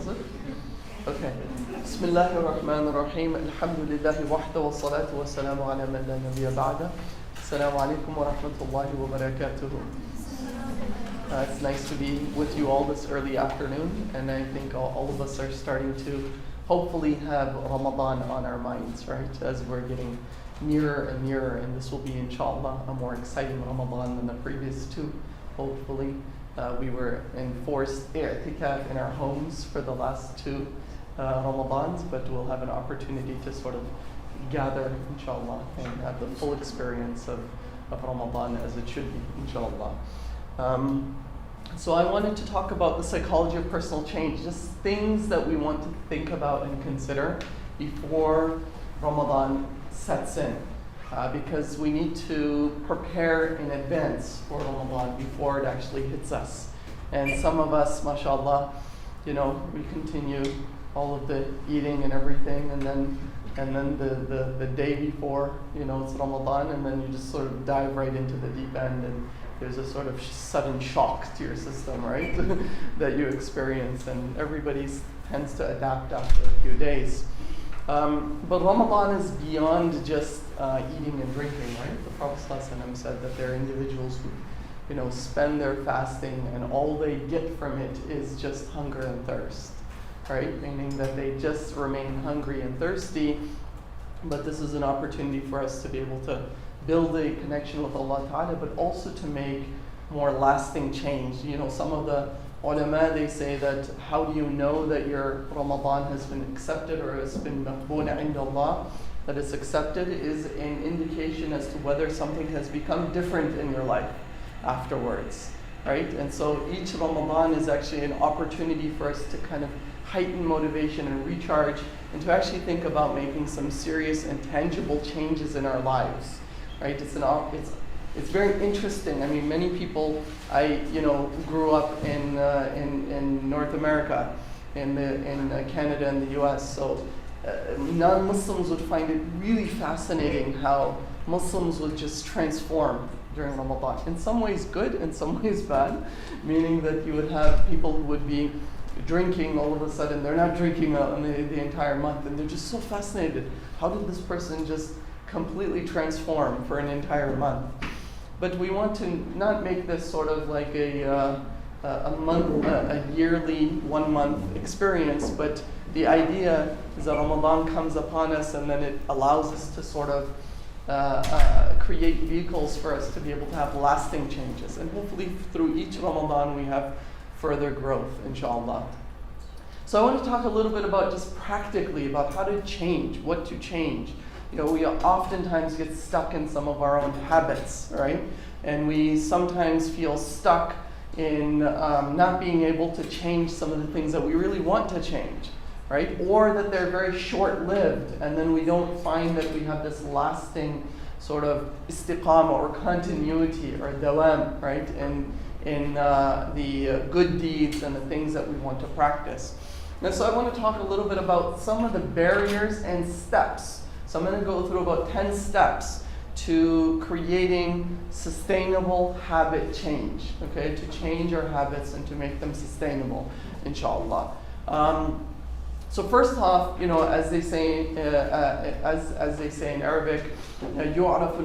is it? Okay. Bismillahir Rahmanir Rahim. Alhamdulillahi wahda wa salatu wa salamu ala man la nabiyya ba'da. Assalamu alaikum wa rahmatullahi wa barakatuh. It's nice to be with you all this early afternoon, and I think all of us are starting to hopefully have Ramadan on our minds, right? As we're getting nearer and nearer, and this will be, inshallah, a more exciting Ramadan than the previous two, hopefully. We were enforced i'tikaf in our homes for the last two Ramadans, but we'll have an opportunity to sort of gather, inshallah, and have the full experience of Ramadan as it should be, inshallah. So I wanted to talk about the psychology of personal change, just things that we want to think about and consider before Ramadan sets in, because we need to prepare in advance for Ramadan before it actually hits us. And some of us, mashallah, we continue all of the eating and everything, and then the day before, it's Ramadan, and then you just sort of dive right into the deep end, and there's a sort of sudden shock to your system, right, that you experience, and everybody tends to adapt after a few days. But Ramadan is beyond just eating and drinking, right? The Prophet ﷺ said that there are individuals who, spend their fasting, and all they get from it is just hunger and thirst, right? Meaning that they just remain hungry and thirsty. But this is an opportunity for us to be able to build a connection with Allah Ta'ala, but also to make more lasting change. Some of the ulama, they say that how do you know that your Ramadan has been accepted or has been maqboona inda Allah, that it's accepted, is an indication as to whether something has become different in your life afterwards, right? And so each Ramadan is actually an opportunity for us to kind of heighten motivation and recharge, and to actually think about making some serious and tangible changes in our lives, right? It's very interesting. I mean, many people, I grew up in North America, in Canada and the U.S. So non-Muslims would find it really fascinating how Muslims would just transform during Ramadan. In some ways good, in some ways bad, meaning that you would have people who would be drinking, all of a sudden they're not drinking the entire month, and they're just so fascinated. How did this person just completely transform for an entire month? But we want to not make this sort of like a yearly 1 month experience, but the idea is that Ramadan comes upon us, and then it allows us to sort of create vehicles for us to be able to have lasting changes. And hopefully through each Ramadan we have further growth, inshallah. So I want to talk a little bit about just practically about how to change, what to change. We oftentimes get stuck in some of our own habits, right? And we sometimes feel stuck in not being able to change some of the things that we really want to change, right? Or that they're very short-lived, and then we don't find that we have this lasting sort of istiqamah or continuity or dawam, right? In the good deeds and the things that we want to practice. And so I want to talk a little bit about some of the barriers and steps. So I'm going to go through about 10 steps to creating sustainable habit change, okay? To change our habits and to make them sustainable, inshallah. So first off, as they say, as they say in Arabic, يُعْرَفُ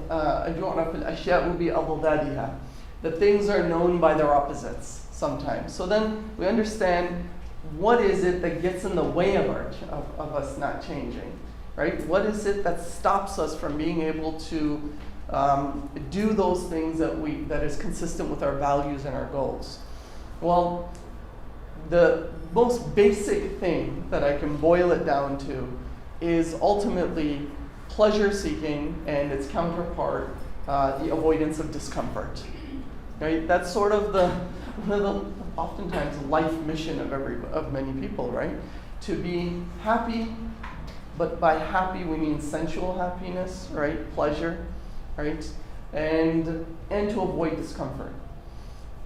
الْأَشْيَاءُ بِأَضْدَادِهَا. The things are known by their opposites sometimes. So then we understand what is it that gets in the way of us not changing, right? What is it that stops us from being able to do those things that is consistent with our values and our goals? Well, the most basic thing that I can boil it down to is ultimately pleasure seeking and its counterpart, the avoidance of discomfort. Right? That's sort of the oftentimes life mission of many people, right? To be happy, but by happy we mean sensual happiness, right? Pleasure, right? And to avoid discomfort.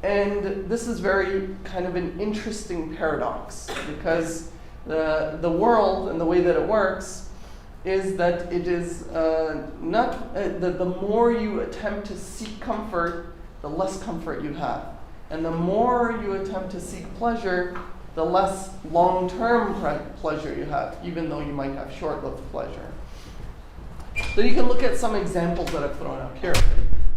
And this is very kind of an interesting paradox, because the world and the way that it works is that it is not the more you attempt to seek comfort, the less comfort you have. And the more you attempt to seek pleasure, the less long-term pleasure you have, even though you might have short-lived pleasure. So you can look at some examples that I've thrown up here.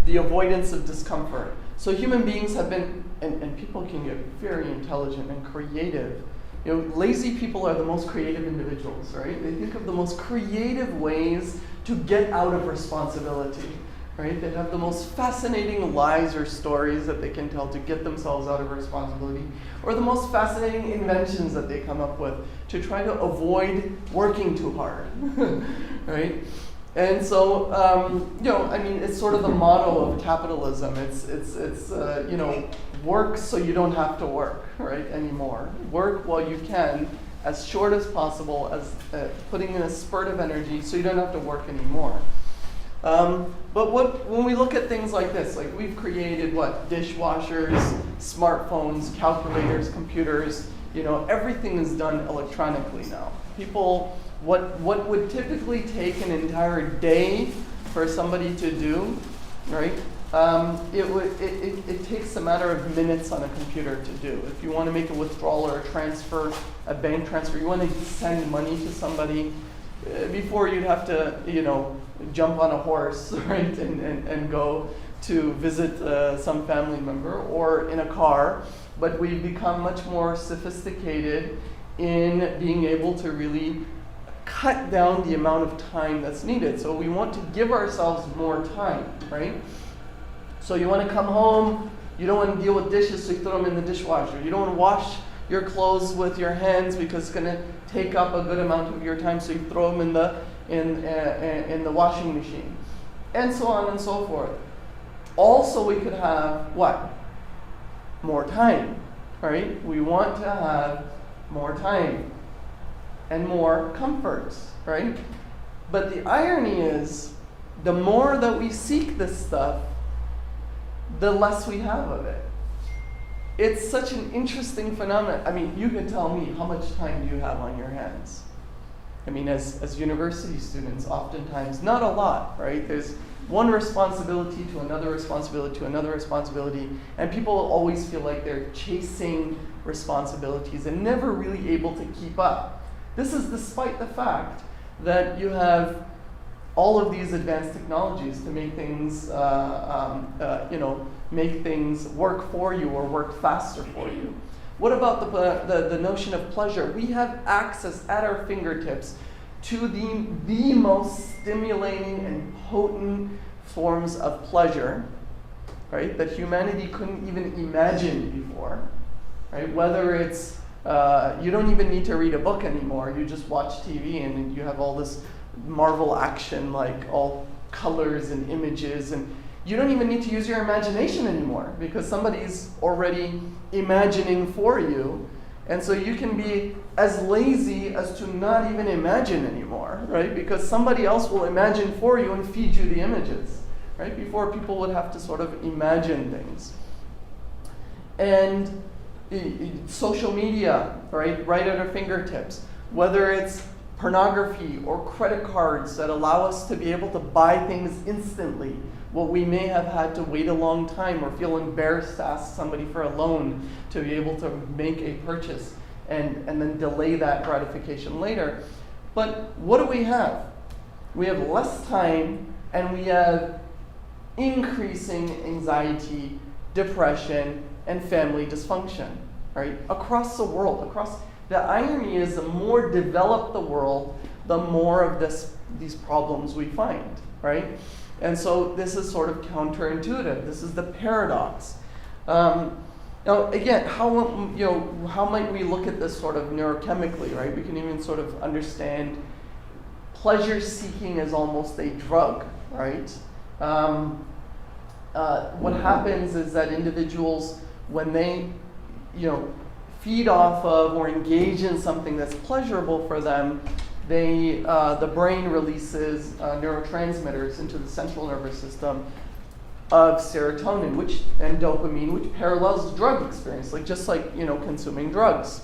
The avoidance of discomfort. So human beings have been, and people can get very intelligent and creative. Lazy people are the most creative individuals, right? They think of the most creative ways to get out of responsibility, right? They have the most fascinating lies or stories that they can tell to get themselves out of responsibility, or the most fascinating inventions that they come up with to try to avoid working too hard, right? And so, it's sort of the motto of capitalism. It's work so you don't have to work, right, anymore. Work while you can, as short as possible, as putting in a spurt of energy so you don't have to work anymore. But when we look at things like this, like we've created dishwashers, smartphones, calculators, computers, everything is done electronically now. People, what would typically take an entire day for somebody to do, right? It takes a matter of minutes on a computer to do. If you want to make a withdrawal or a transfer, a bank transfer, you want to send money to somebody, before you'd have to, jump on a horse, right, and go to visit some family member, or in a car. But we've become much more sophisticated in being able to really cut down the amount of time that's needed. So we want to give ourselves more time, right? So you want to come home, you don't want to deal with dishes, so you throw them in the dishwasher. You don't want to wash your clothes with your hands because it's going to take up a good amount of your time, so you throw them in the washing machine, and so on and so forth. Also, we could have what? More time, right? We want to have more time and more comforts, right? But the irony is, the more that we seek this stuff, the less we have of it. It's such an interesting phenomenon. I mean, you can tell me, how much time do you have on your hands? I mean, as university students, oftentimes, not a lot, right? There's one responsibility to another responsibility to another responsibility, and people always feel like they're chasing responsibilities and never really able to keep up. This is despite the fact that you have all of these advanced technologies to make things, make things work for you or work faster for you. What about the notion of pleasure? We have access at our fingertips to the most stimulating and potent forms of pleasure, right, that humanity couldn't even imagine before, right? Whether it's, you don't even need to read a book anymore, you just watch TV and you have all this Marvel action, like all colors and images, and you don't even need to use your imagination anymore because somebody's already imagining for you. And so you can be as lazy as to not even imagine anymore, right? Because somebody else will imagine for you and feed you the images, right? Before, people would have to sort of imagine things. And social media, right at our fingertips, whether it's pornography or credit cards that allow us to be able to buy things instantly, what we may have had to wait a long time or feel embarrassed to ask somebody for a loan to be able to make a purchase and then delay that gratification later. But what do we have? We have less time, and we have increasing anxiety, depression, and family dysfunction, right? Across the world, the irony is, the more developed the world, the more of these problems we find, right? And so this is sort of counterintuitive. This is the paradox. Now, again, how might we look at this sort of neurochemically, right? We can even sort of understand pleasure seeking as almost a drug, right? What happens is that individuals, when they, feed off of or engage in something that's pleasurable for them, the brain releases neurotransmitters into the central nervous system of serotonin, and dopamine, which parallels the drug experience, just like consuming drugs.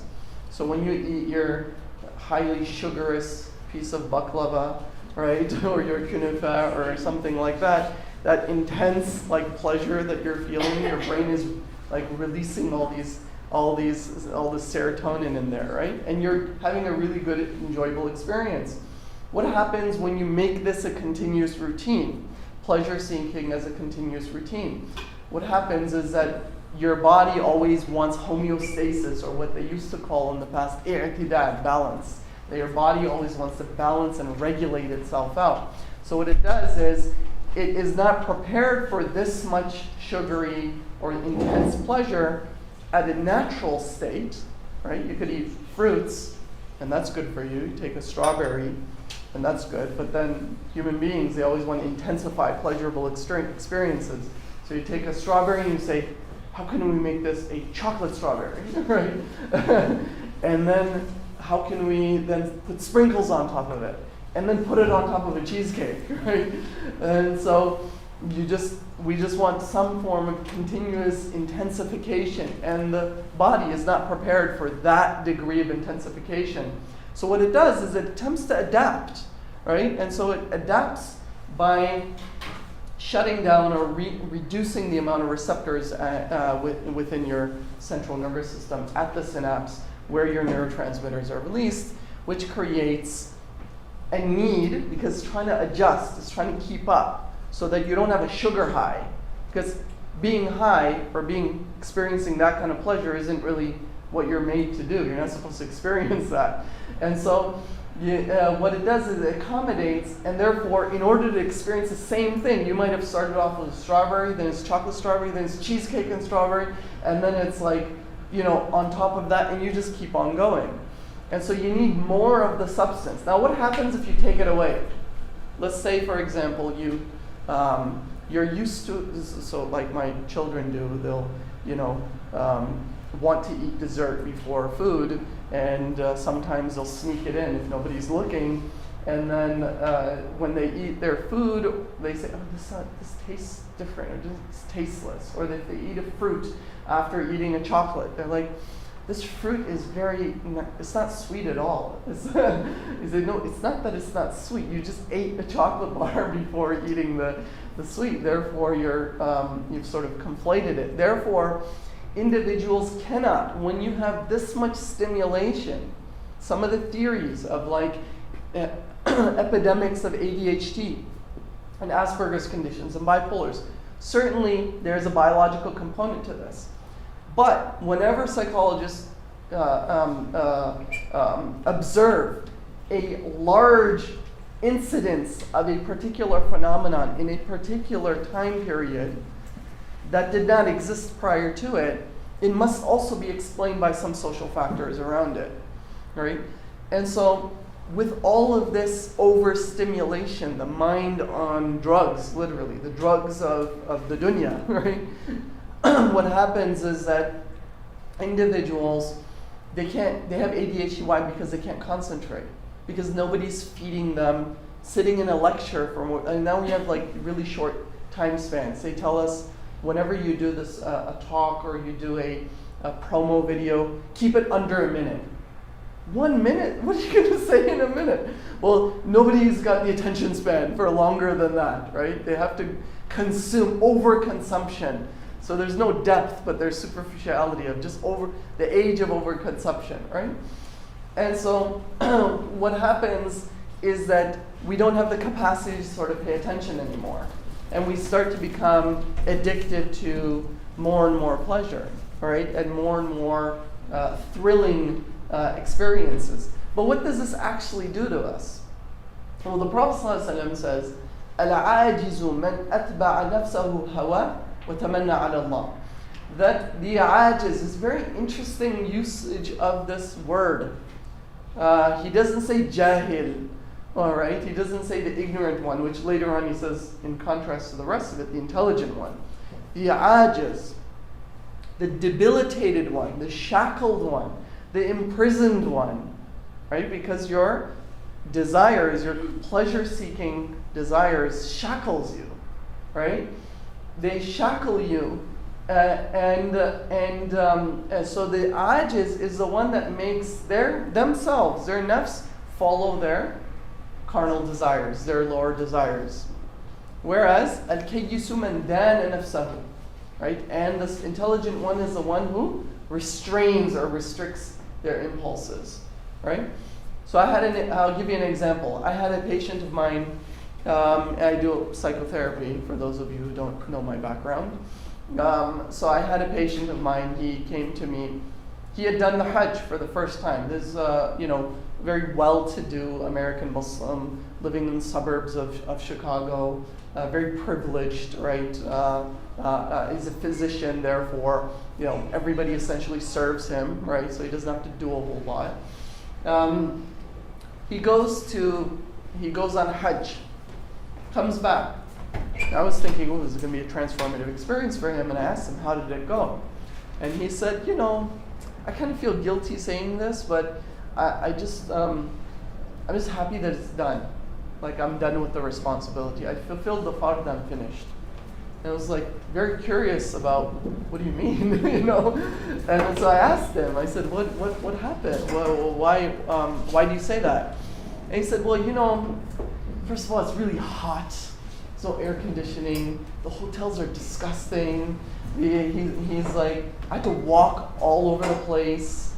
So when you eat your highly sugarous piece of baklava, right, or your kunafa or something like that, that intense pleasure that you're feeling, your brain is releasing all these all this serotonin in there, right? And you're having a really good, enjoyable experience. What happens when you make this a continuous routine? Pleasure seeking as a continuous routine. What happens is that your body always wants homeostasis, or what they used to call in the past, i'tidal, balance. That your body always wants to balance and regulate itself out. So what it does is, it is not prepared for this much sugary or intense pleasure at a natural state, right? You could eat fruits, and that's good for you. You take a strawberry, and that's good. But then human beings, they always want to intensify pleasurable experiences. So you take a strawberry and you say, how can we make this a chocolate strawberry, right? And then how can we then put sprinkles on top of it? And then put it on top of a cheesecake, right? And so we just want some form of continuous intensification, and the body is not prepared for that degree of intensification. So what it does is it attempts to adapt, right? And so it adapts by shutting down or reducing the amount of receptors within your central nervous system at the synapse where your neurotransmitters are released, which creates a need, because it's trying to adjust, it's trying to keep up so that you don't have a sugar high. Because being high or experiencing that kind of pleasure isn't really what you're made to do. You're not supposed to experience that. And so what it does is it accommodates, and therefore, in order to experience the same thing, you might have started off with a strawberry, then it's chocolate strawberry, then it's cheesecake and strawberry, and then it's like, on top of that, and you just keep on going. And so you need more of the substance. Now, what happens if you take it away? Let's say, for example, you're used to, so like my children do, they'll, want to eat dessert before food, and sometimes they'll sneak it in if nobody's looking. And then when they eat their food, they say, oh, this tastes different, or it's tasteless. Or if they eat a fruit after eating a chocolate, they're like, this fruit is it's not sweet at all. You say, no, it's not that it's not sweet. You just ate a chocolate bar before eating the sweet. Therefore, you've sort of conflated it. Therefore, individuals cannot, when you have this much stimulation, some of the theories of epidemics of ADHD and Asperger's conditions and bipolars, certainly there's a biological component to this. But whenever psychologists observed a large incidence of a particular phenomenon in a particular time period that did not exist prior to it, it must also be explained by some social factors around it, right? And so with all of this overstimulation, the mind on drugs, literally, the drugs of the dunya, right? What happens is that individuals, they have ADHD. Why? Because they can't concentrate. Because nobody's feeding them, sitting in a lecture for more, and now we have really short time spans. They tell us, whenever you do this a talk or you do a promo video, keep it under a minute. 1 minute? What are you going to say in a minute? Well, nobody's got the attention span for longer than that, right? They have to consume, overconsumption. So there's no depth, but there's superficiality of just the age of overconsumption, right? And so what happens is that we don't have the capacity to sort of pay attention anymore. And we start to become addicted to more and more pleasure, right? And more thrilling experiences. But what does this actually do to us? Well, the Prophet ﷺ says, الْعَاجِزُ مَنْ أَتْبَعَ نَفْسَهُ هَوَى وَتَمَنَّى عَلَى اللَّهِ. That the ajiz is very interesting usage of this word. He doesn't say jahil, all right? He doesn't say the ignorant one, which later on he says, in contrast to the rest of it, the intelligent one. The ajiz, the debilitated one, the shackled one, the imprisoned one, right? Because your desires, your pleasure-seeking desires shackles you, right? They shackle you, and so the ajiz is the one that makes their nafs follow their carnal desires, their lower desires. Whereas al-kayyisu man dana nafsahu, right? And this intelligent one is the one who restrains or restricts their impulses, right? So I'll give you an example. I had a patient of mine, I do psychotherapy, for those of you who don't know my background. So I had a patient of mine, he came to me, he had done the Hajj for the first time. This is, very well-to-do American Muslim living in the suburbs of Chicago, very privileged, right? He's a physician, therefore, everybody essentially serves him, right? So he doesn't have to do a whole lot. He goes on Hajj, comes back. I was thinking, this is going to be a transformative experience for him, and I asked him, how did it go? And he said, I kind of feel guilty saying this, but I'm just happy that it's done. Like, I'm done with the responsibility. I fulfilled the fard, I'm finished. And I was like very curious about, what do you mean, And so I asked him, I said, what happened? Well, why do you say that? And he said, well, first of all, it's really hot. There's no air conditioning. The hotels are disgusting. He's like, I had to walk all over the place.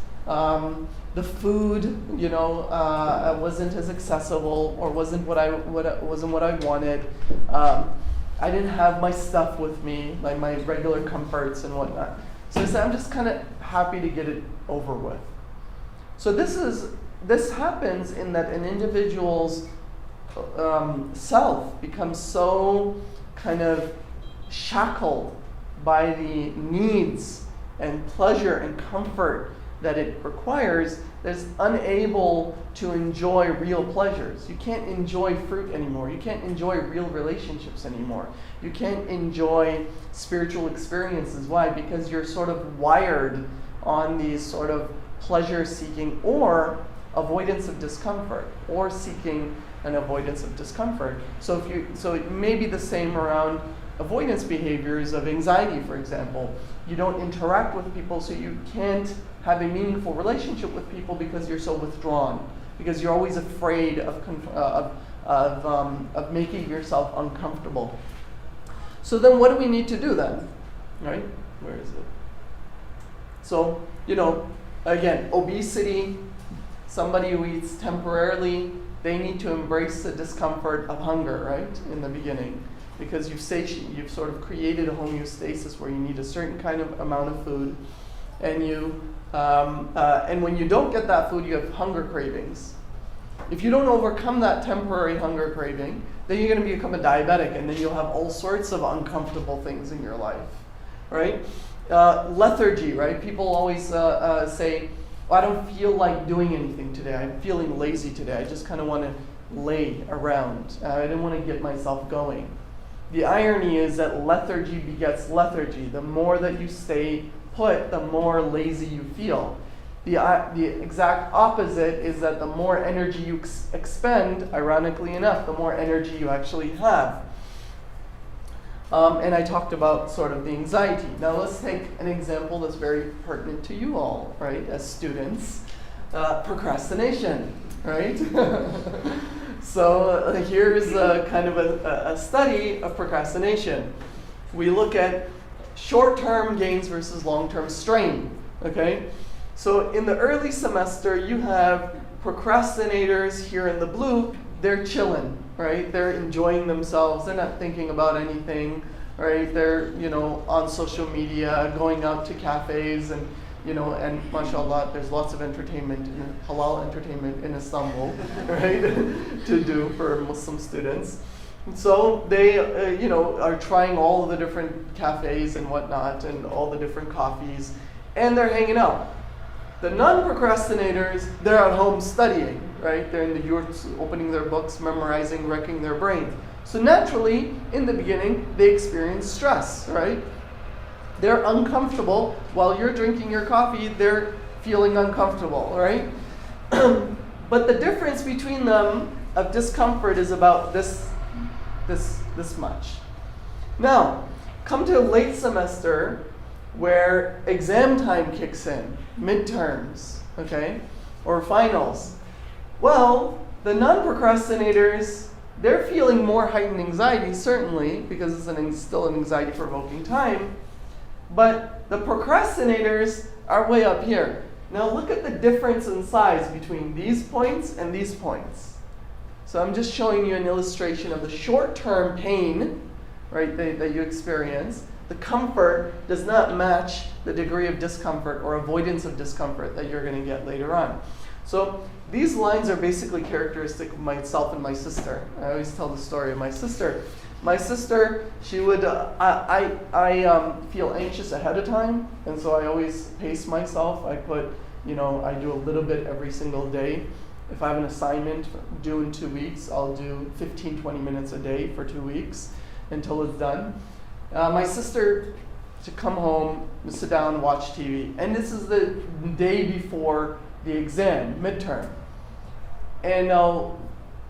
The food, wasn't as accessible, or wasn't what I wanted. I didn't have my stuff with me, like my regular comforts and whatnot. So I said, I'm just kind of happy to get it over with. So this happens in that an individual's self becomes so kind of shackled by the needs and pleasure and comfort that it requires, that it's unable to enjoy real pleasures. You can't enjoy fruit anymore. You can't enjoy real relationships anymore. You can't enjoy spiritual experiences. Why? Because you're sort of wired on these sort of pleasure-seeking or avoidance of discomfort, or seeking an avoidance of discomfort. So it may be the same around avoidance behaviors of anxiety, for example. You don't interact with people, so you can't have a meaningful relationship with people because you're so withdrawn, because you're always afraid of making yourself uncomfortable. So then what do we need to do then? Right? Where is it? So, again, obesity, somebody who eats temporarily, they need to embrace the discomfort of hunger, right, in the beginning. Because you've sort of created a homeostasis where you need a certain kind of amount of food, and and when you don't get that food, you have hunger cravings. If you don't overcome that temporary hunger craving, then you're going to become a diabetic, and then you'll have all sorts of uncomfortable things in your life, right? Lethargy, right? People always say, I don't feel like doing anything today. I'm feeling lazy today. I just kind of want to lay around. I didn't want to get myself going. The irony is that lethargy begets lethargy. The more that you stay put, the more lazy you feel. The exact opposite is that the more energy you expend, ironically enough, the more energy you actually have. And I talked about sort of the anxiety. Now let's take an example that's very pertinent to you all, right, as students. Procrastination, right? So here's kind of a study of procrastination. We look at short-term gains versus long-term strain, okay? So in the early semester, you have procrastinators here in the blue. They're chilling, right? They're enjoying themselves. They're not thinking about anything, right? They're, on social media, going out to cafes, and and mashallah, there's lots of entertainment, halal entertainment in Istanbul, right, to do for Muslim students. So they, are trying all of the different cafes and whatnot, and all the different coffees, and they're hanging out. The non-procrastinators, they're at home studying, right? They're in the yurts, opening their books, memorizing, wrecking their brains. So naturally, in the beginning, they experience stress, right? They're uncomfortable. While you're drinking your coffee, they're feeling uncomfortable, right? But the difference between them of discomfort is about this much. Now, come to a late semester where exam time kicks in, midterms, okay, or finals. Well, the non-procrastinators, they're feeling more heightened anxiety, certainly, because it's still an anxiety-provoking time. But the procrastinators, are way up here. Now look at the difference in size between these points and these points. So I'm just showing you an illustration of the short-term pain, right, that you experience. The comfort does not match the degree of discomfort or avoidance of discomfort that you're going to get later on. So these lines are basically characteristic of myself and my sister. I always tell the story of my sister. My sister, she would, I feel anxious ahead of time, and so I always pace myself. I do a little bit every single day. If I have an assignment due in 2 weeks, I'll do 15, 20 minutes a day for 2 weeks until it's done. My sister, to come home, sit down, watch TV. And this is the day before the exam, midterm. And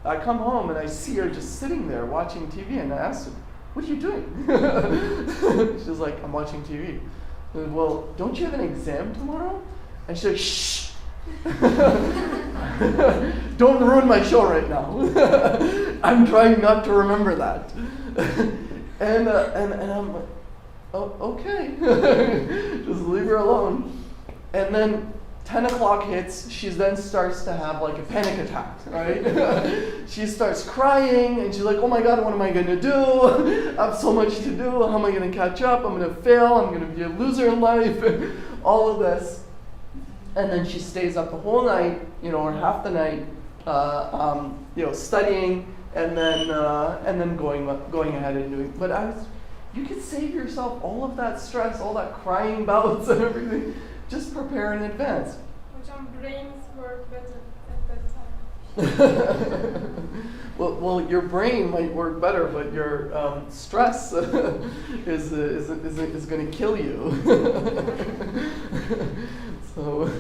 I come home and I see her just sitting there watching TV, and I asked her, "What are you doing?" She's like, "I'm watching TV." I said, "Well, don't you have an exam tomorrow?" And she's like, "Shh. Don't ruin my show right now." I'm trying not to remember that. And I'm like, "Oh, okay." Just leave her alone. And then 10 o'clock hits, she then starts to have like a panic attack, right? She starts crying and she's like, "Oh my God, what am I gonna do? I have so much to do. How am I gonna catch up? I'm gonna fail. I'm gonna be a loser in life." All of this. And then she stays up the whole night, or half the night, studying, and then going ahead and doing. But you could save yourself all of that stress, all that crying bouts and everything. Just prepare in advance. Which brains work better at that time. Well, your brain might work better, but your stress is going to kill you. So,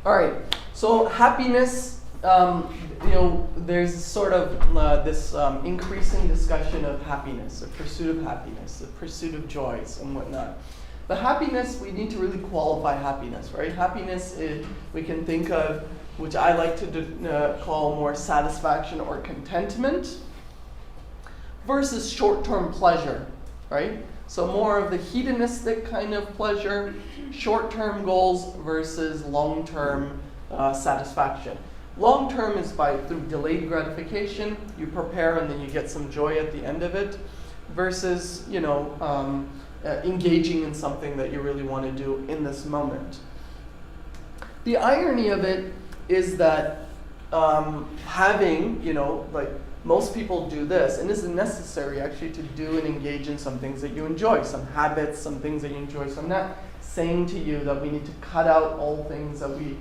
all right. So happiness. There's sort of this increasing discussion of happiness, the pursuit of happiness, the pursuit of joys and whatnot. But happiness, we need to really qualify happiness, right? Happiness, we can think of, which I like to call more satisfaction or contentment, versus short-term pleasure, right? So more of the hedonistic kind of pleasure, short-term goals versus long-term satisfaction. Long-term is through delayed gratification. You prepare and then you get some joy at the end of it, versus engaging in something that you really want to do in this moment. The irony of it is that having, most people do this, and this is necessary actually to do and engage in some things that you enjoy, some habits, some things that you enjoy. So I'm not saying to you that we need to cut out all things that we,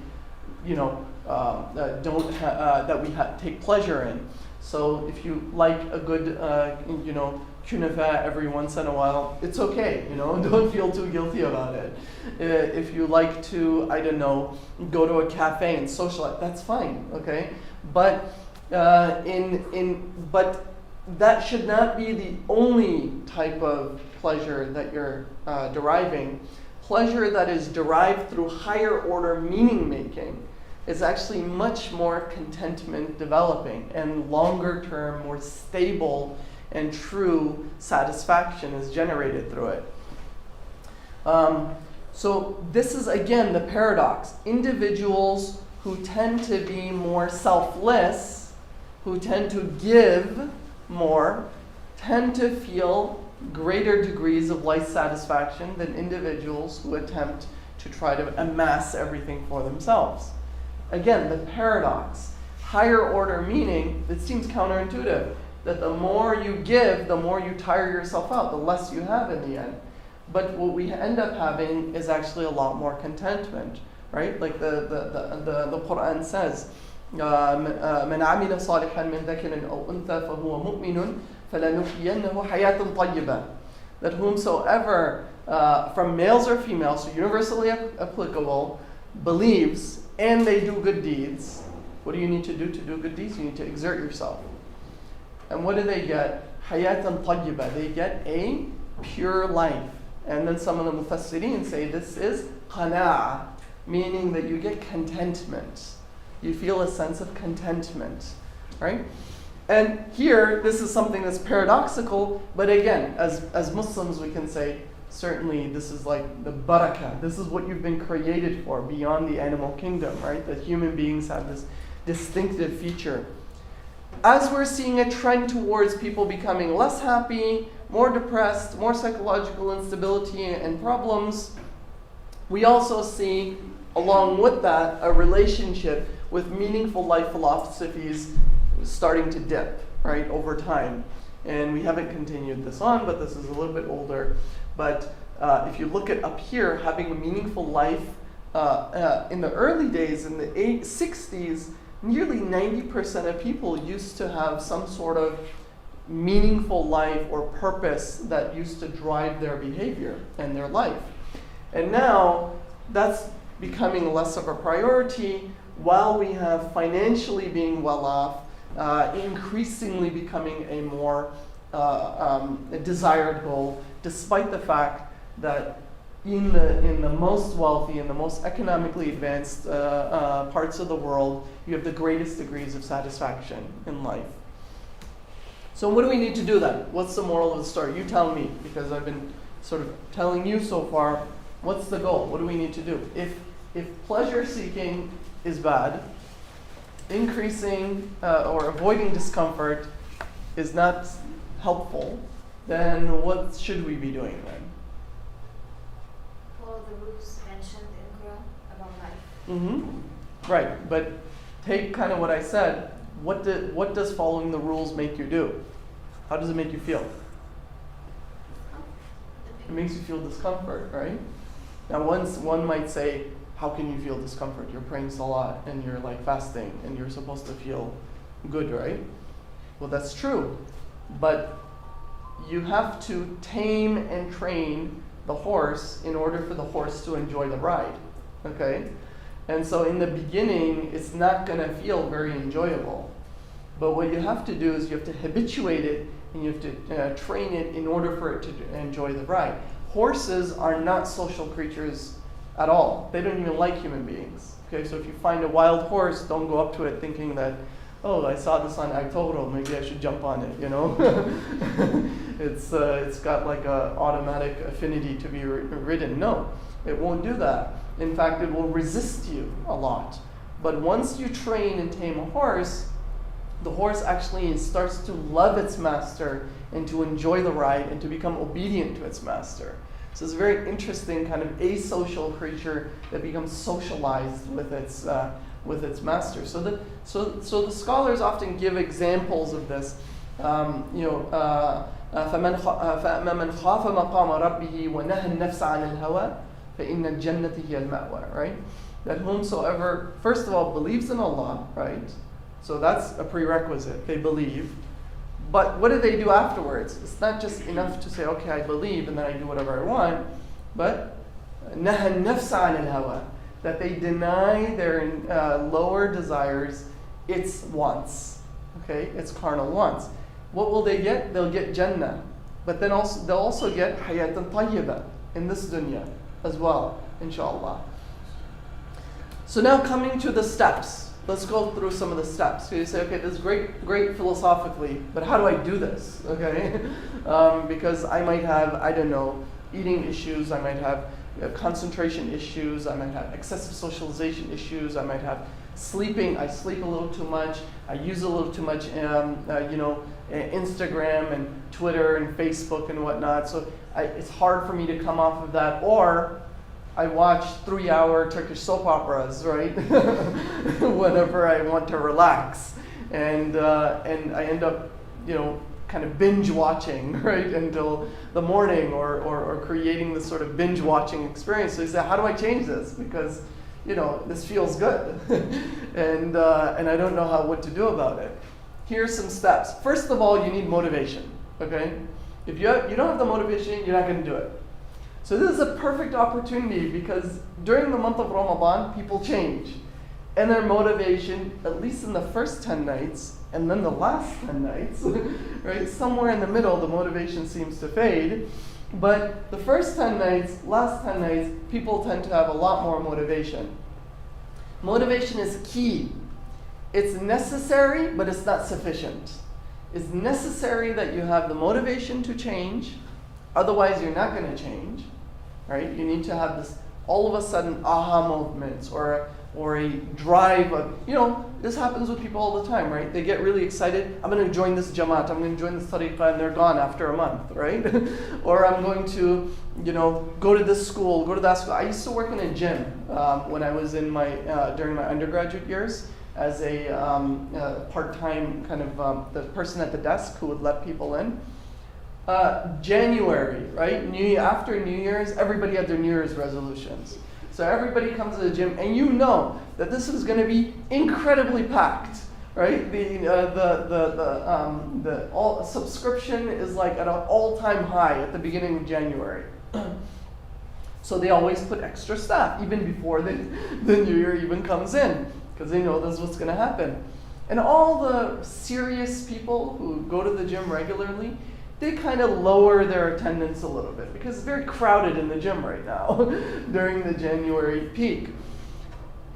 take pleasure in. So if you like a good, kunafa every once in a while, it's okay, don't feel too guilty about it. If you like to, go to a cafe and socialize, that's fine, okay? But but that should not be the only type of pleasure that you're deriving. Pleasure that is derived through higher order meaning making is actually much more contentment developing, and longer term, more stable and true satisfaction is generated through it. So this is, again, the paradox. Individuals who tend to be more selfless, who tend to give more, tend to feel greater degrees of life satisfaction than individuals who attempt to try to amass everything for themselves. Again, the paradox. Higher order meaning, it seems counterintuitive, that the more you give, the more you tire yourself out, the less you have in the end. But what we end up having is actually a lot more contentment, right? Like the Quran says, مَنْ عَمِلَ صَالِحًا مِنْ ذَكَرٍ أَوْ أُنْثَى فَهُوَ مُؤْمِنٌ فَلَنُحْيِيَنَّهُ حَيَاةً طَيِّبَةً. That whomsoever, from males or females, so universally applicable, believes and they do good deeds. What do you need to do good deeds? You need to exert yourself. And what do they get? Hayatan tayyibah. They get a pure life. And then some of the mufassirin say this is qana'ah, meaning that you get contentment. You feel a sense of contentment, right? And here, this is something that's paradoxical, but again, as Muslims we can say, certainly this is like the barakah. This is what you've been created for beyond the animal kingdom, right? That human beings have this distinctive feature. As we're seeing a trend towards people becoming less happy, more depressed, more psychological instability and problems, we also see, along with that, a relationship with meaningful life philosophies starting to dip, right, over time. And we haven't continued this on, but this is a little bit older. But if you look at up here, having a meaningful life, in the early days, in the 60s, nearly 90% of people used to have some sort of meaningful life or purpose that used to drive their behavior and their life. And now that's becoming less of a priority, while we have financially being well off, increasingly becoming a more desired goal, despite the fact that in the most wealthy and the most economically advanced parts of the world, you have the greatest degrees of satisfaction in life. So what do we need to do then? What's the moral of the story? You tell me, because I've been sort of telling you so far. What's the goal? What do we need to do? If pleasure seeking is bad, increasing or avoiding discomfort is not helpful, then what should we be doing then? Follow the rules mentioned in Quran about life. Mm-hmm. Right, but take kind of what I said. What does following the rules make you do? How does it make you feel? It makes you feel discomfort, right? Now, one might say, how can you feel discomfort? You're praying salat and you're like fasting and you're supposed to feel good, right? Well, that's true, but you have to tame and train the horse in order for the horse to enjoy the ride, okay? And so in the beginning, it's not going to feel very enjoyable. But what you have to do is you have to habituate it and you have to train it in order for it to enjoy the ride. Horses are not social creatures at all. They don't even like human beings. Okay, so if you find a wild horse, don't go up to it thinking that, oh, I saw this on Agtoro, maybe I should jump on it, you know? It's got like an automatic affinity to be ridden. No, it won't do that. In fact, it will resist you a lot. But once you train and tame a horse, the horse actually starts to love its master and to enjoy the ride and to become obedient to its master. So it's a very interesting kind of asocial creature that becomes socialized with its master. So the scholars often give examples of this. فَمَنْ خَافَ مَقَامَ رَبِّهِ وَنَهَى النَّفْسَ عَنِ الْهَوَى فَإِنَّ الْجَنَّةِ هِيَ الْمَأْوَى, right? That whomsoever, first of all, believes in Allah, right? So that's a prerequisite. They believe. But what do they do afterwards? It's not just enough to say, okay, I believe, and then I do whatever I want. But نَهَى النَّفْسَ عَنِ الْهَوَى, that they deny their lower desires, its wants. Okay, its carnal wants. What will they get? They'll get Jannah. But then they'll also get hayatan tayyibah in this dunya as well, inshallah. So now coming to the steps. Let's go through some of the steps. So you say, okay, this is great philosophically, but how do I do this? Okay, because I might have, I don't know, eating issues. I might have concentration issues. I might have excessive socialization issues. I might have sleeping. I sleep a little too much. I use a little too much, Instagram and Twitter and Facebook and whatnot. So it's hard for me to come off of that. Or I watch 3-hour Turkish soap operas, right? Whenever I want to relax, and I end up, kind of binge watching, right, until the morning, or creating this sort of binge watching experience. So you say, how do I change this? Because this feels good, and I don't know what to do about it. Here's some steps. First of all, you need motivation. Okay, if you don't have the motivation, you're not going to do it. So this is a perfect opportunity, because during the month of Ramadan, people change. And their motivation, at least in the first 10 nights, and then the last 10 nights, right? Somewhere in the middle, the motivation seems to fade. But the first 10 nights, last 10 nights, people tend to have a lot more motivation. Motivation is key. It's necessary, but it's not sufficient. It's necessary that you have the motivation to change, Otherwise, you're not going to change, right? You need to have this all of a sudden aha moments or a drive of, this happens with people all the time, right? They get really excited. I'm going to join this jamaat. I'm going to join this tariqah, and they're gone after a month, right? Or I'm going to, go to this school, go to that school. I used to work in a gym when I was in during my undergraduate years as a part-time kind of the person at the desk who would let people in. January, right? After New Year's, everybody had their New Year's resolutions. So everybody comes to the gym, and you know that this is going to be incredibly packed, right? The all subscription is like at an all-time high at the beginning of January. So they always put extra staff even before the New Year even comes in, because they know this is what's going to happen. And all the serious people who go to the gym regularly, they kind of lower their attendance a little bit because it's very crowded in the gym right now during the January peak.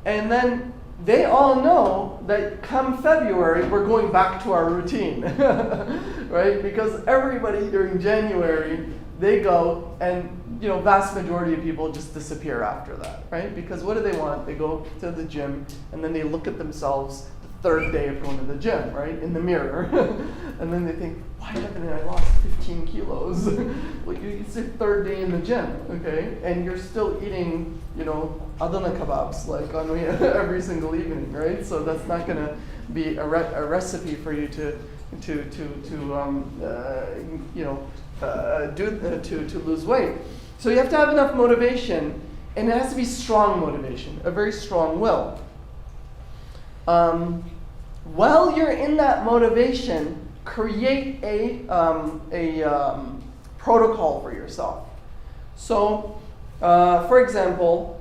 And then they all know that come February, we're going back to our routine, right? Because everybody during January, they go and, vast majority of people just disappear after that, right? Because what do they want? They go to the gym and then they look at themselves the third day of going to the gym, right? In the mirror. And then they think, why haven't I lost 15 kilos? Well, it's the third day in the gym, okay? And you're still eating, Adana kebabs like on every single evening, right? So that's not going to be a recipe for you to lose weight. So you have to have enough motivation, and it has to be strong motivation, a very strong will. While you're in that motivation, create a protocol for yourself. So, for example,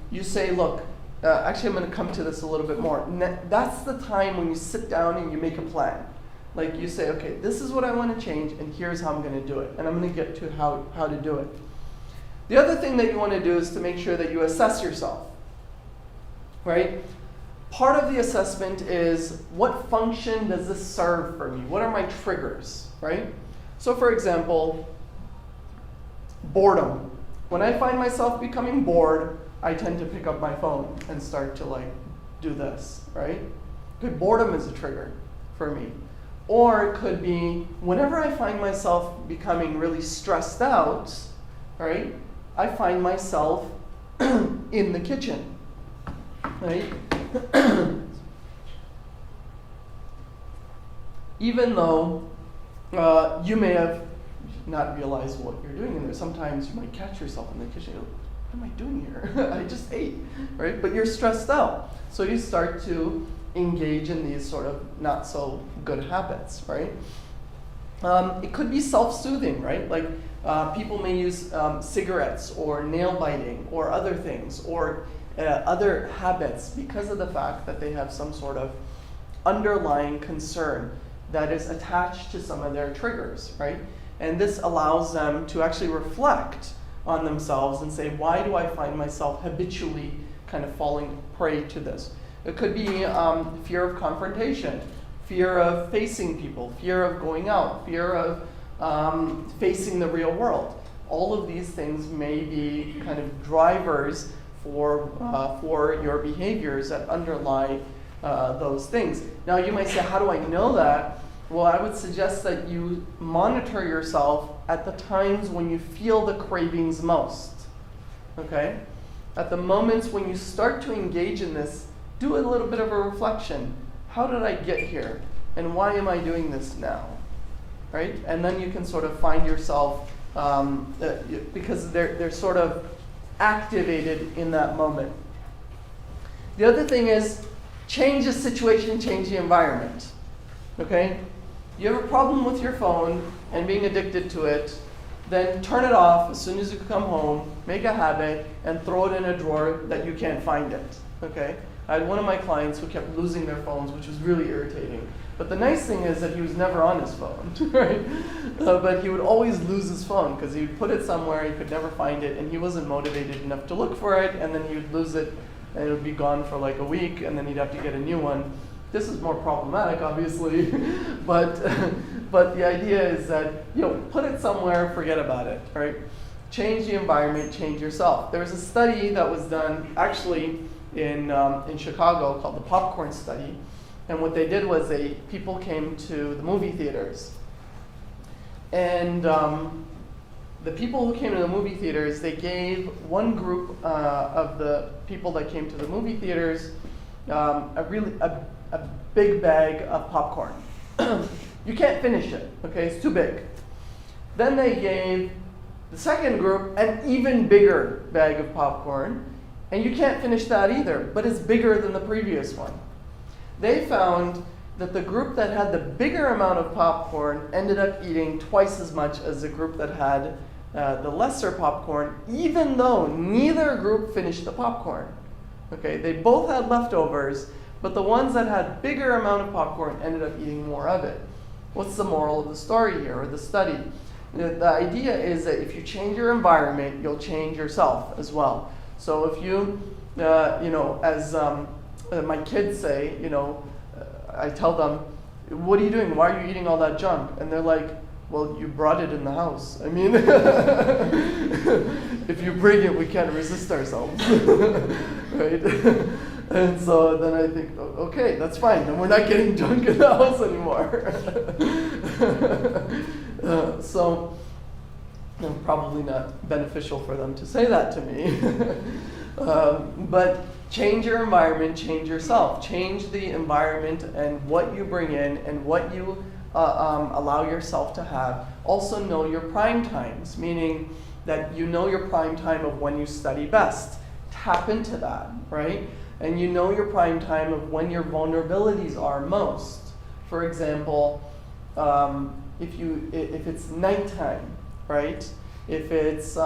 you say, look, actually I'm going to come to this a little bit more. That's the time when you sit down and you make a plan. Like you say, okay, this is what I want to change, and here's how I'm going to do it. And I'm going to get to how to do it. The other thing that you want to do is to make sure that you assess yourself, right? Part of the assessment is, what function does this serve for me? What are my triggers, right? So for example, boredom. When I find myself becoming bored, I tend to pick up my phone and start to do this, right? Good, boredom is a trigger for me. Or it could be, whenever I find myself becoming really stressed out, right? I find myself in the kitchen, right? Even though you may have not realized what you're doing in there, sometimes you might catch yourself in the kitchen. What am I doing here? I just ate, right? But you're stressed out. So you start to engage in these sort of not so good habits, right? It could be self-soothing, right? Like people may use cigarettes or nail biting or other things or other habits because of the fact that they have some sort of underlying concern that is attached to some of their triggers, right? And this allows them to actually reflect on themselves and say, why do I find myself habitually kind of falling prey to this? It could be fear of confrontation, fear of facing people, fear of going out, fear of facing the real world. All of these things may be kind of drivers for your behaviors that underlie those things. Now you might say, how do I know that? Well, I would suggest that you monitor yourself at the times when you feel the cravings most, okay? At the moments when you start to engage in this, do a little bit of a reflection. How did I get here? And why am I doing this now? Right? And then you can sort of find yourself, because they're sort of activated in that moment. The other thing is, change the situation, change the environment. Okay? You have a problem with your phone and being addicted to it, then turn it off as soon as you come home, make a habit, and throw it in a drawer that you can't find it. Okay? I had one of my clients who kept losing their phones, which was really irritating. But the nice thing is that he was never on his phone, right? But he would always lose his phone because he would put it somewhere, he could never find it, and he wasn't motivated enough to look for it, and then he would lose it, and it would be gone for like a week, and then he'd have to get a new one. This is more problematic, obviously, but But the idea is that, put it somewhere, forget about it, right? Change the environment, change yourself. There was a study that was done actually in Chicago called the popcorn study. And what they did was people came to the movie theaters. And the people who came to the movie theaters, they gave one group of the people that came to the movie theaters a big bag of popcorn. You can't finish it, okay? It's too big. Then they gave the second group an even bigger bag of popcorn, and you can't finish that either, but it's bigger than the previous one. They found that the group that had the bigger amount of popcorn ended up eating twice as much as the group that had the lesser popcorn, even though neither group finished the popcorn. Okay, they both had leftovers, but the ones that had bigger amount of popcorn ended up eating more of it. What's the moral of the story here, or the study? The idea is that if you change your environment, you'll change yourself as well. So if you, as my kids say, I tell them, what are you doing? Why are you eating all that junk? And they're like, well, you brought it in the house. I mean, if you bring it, we can't resist ourselves, right? And so then I think, okay, that's fine. Then we're not getting junk in the house anymore. So probably not beneficial for them to say that to me. But change your environment, change yourself. Change the environment and what you bring in and what you allow yourself to have. Also know your prime times, meaning that you know your prime time of when you study best. Tap into that, right? And you know your prime time of when your vulnerabilities are most. For example, if it's nighttime, right? If it's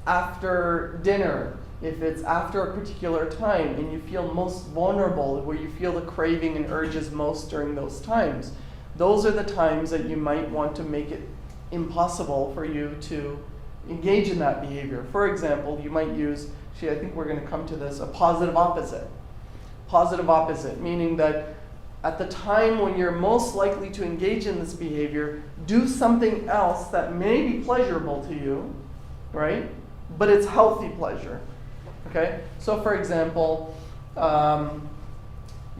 after dinner, if it's after a particular time and you feel most vulnerable, where you feel the craving and urges most during those times, those are the times that you might want to make it impossible for you to engage in that behavior. For example, you might use, I think we're going to come to this, a positive opposite. Positive opposite, meaning that at the time when you're most likely to engage in this behavior, do something else that may be pleasurable to you, right? But it's healthy pleasure. Okay? So for example,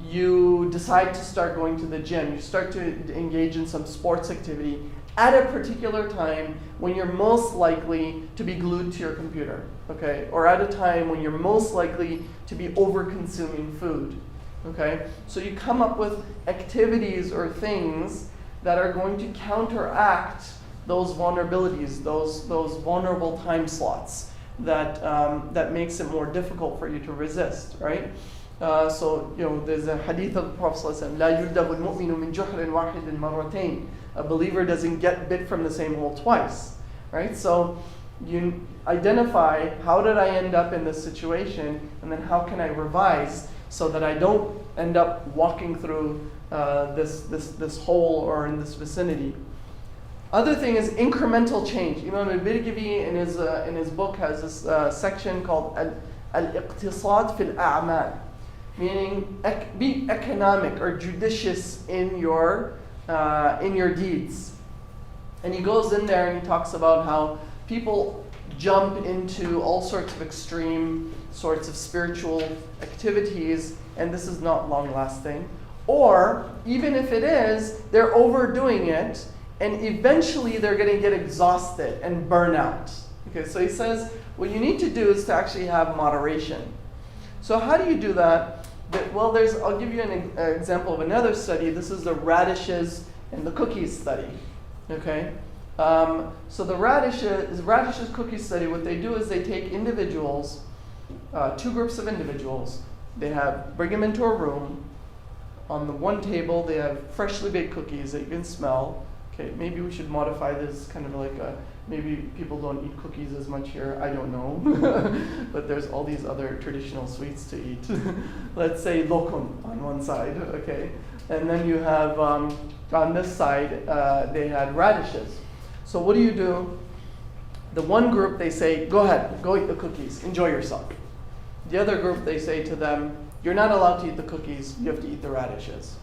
you decide to start going to the gym. You start to engage in some sports activity at a particular time when you're most likely to be glued to your computer, okay? Or at a time when you're most likely to be over-consuming food, okay? So you come up with activities or things that are going to counteract those vulnerabilities, those vulnerable time slots that makes it more difficult for you to resist, right? So there's a hadith of the Prophet ﷺ, لا يلدغ المؤمن من جحر واحد مرتين. A believer doesn't get bit from the same hole twice, right? So you identify, how did I end up in this situation, and then how can I revise so that I don't end up walking through this hole or in this vicinity. Other thing is incremental change. Imam al-Birgibi in his book has this section called al-iqtisad fil a'mal, meaning be economic or judicious in your deeds. And he goes in there and he talks about how people jump into all sorts of extreme sorts of spiritual activities, and this is not long lasting. Or even if it is, they're overdoing it, and eventually they're going to get exhausted and burn out. Okay, so he says what you need to do is to actually have moderation. So how do you do that? Well, I'll give you an example of another study. This is the radishes and the cookies study. Okay, so the radishes cookies study. What they do is they take individuals, two groups of individuals. They bring them into a room. On the one table, they have freshly baked cookies that you can smell. Okay, maybe we should modify this kind of like maybe people don't eat cookies as much here. I don't know, but there's all these other traditional sweets to eat. Let's say lokum on one side, okay, and then you have on this side they had radishes. So what do? The one group, they say, go ahead, go eat the cookies, enjoy yourself. The other group, they say to them, you're not allowed to eat the cookies, you have to eat the radishes.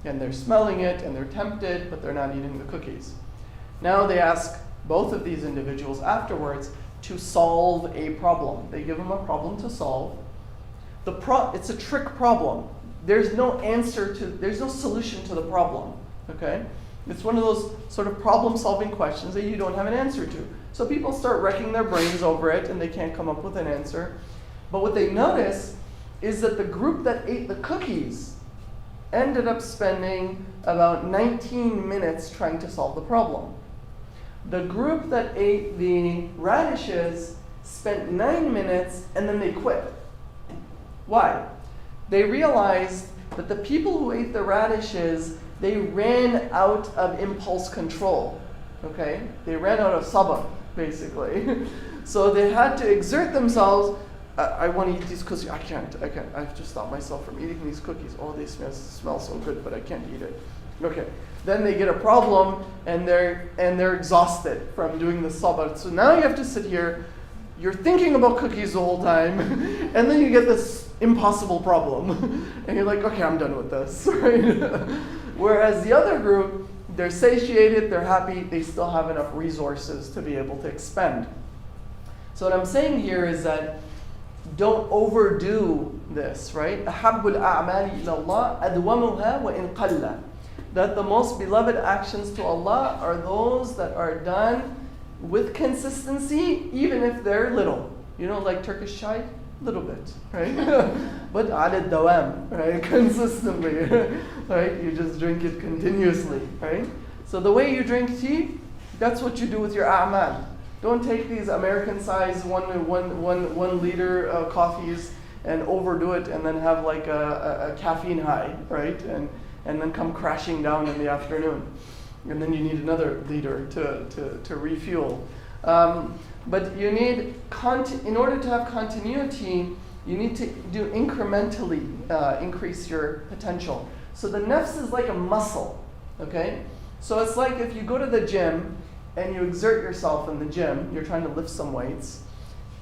And they're smelling it and they're tempted, but they're not eating the cookies. Now they ask both of these individuals afterwards to solve a problem. They give them a problem to solve. It's a trick problem. There's no solution to the problem, okay? It's one of those sort of problem-solving questions that you don't have an answer to. So people start wrecking their brains over it and they can't come up with an answer. But what they notice is that the group that ate the cookies ended up spending about 19 minutes trying to solve the problem. The group that ate the radishes spent 9 minutes and then they quit. Why? They realized that the people who ate the radishes, they ran out of impulse control. Okay? They ran out of sabr, basically. So they had to exert themselves. I want to eat these cookies. I can't. I've just stopped myself from eating these cookies. Oh, they smell so good, but I can't eat it. Okay. Then they get a problem, and they're exhausted from doing the sabr. So now you have to sit here. You're thinking about cookies the whole time, and then you get this impossible problem, and you're like, okay, I'm done with this. Right? Whereas the other group, they're satiated, they're happy, they still have enough resources to be able to expend. So what I'm saying here is that don't overdo this, right? أَحَبُّ الْأَعْمَالِ إِلَى اللَّهِ أَدْوَمُهَا وَإِنْ قَلَّ. That the most beloved actions to Allah are those that are done with consistency, even if they're little. You know, like Turkish chai? Little bit, right? But عَلَى الدَّوَامِ, right? Consistently, right? You just drink it continuously, right? So the way you drink tea, that's what you do with your a'mal. Don't take these American-sized one liter coffees and overdo it and then have like a caffeine high, right? And then come crashing down in the afternoon. And then you need another liter to refuel. But you need, in order to have continuity, you need to do incrementally increase your potential. So the nafs is like a muscle, okay? So it's like if you go to the gym and you exert yourself in the gym, you're trying to lift some weights.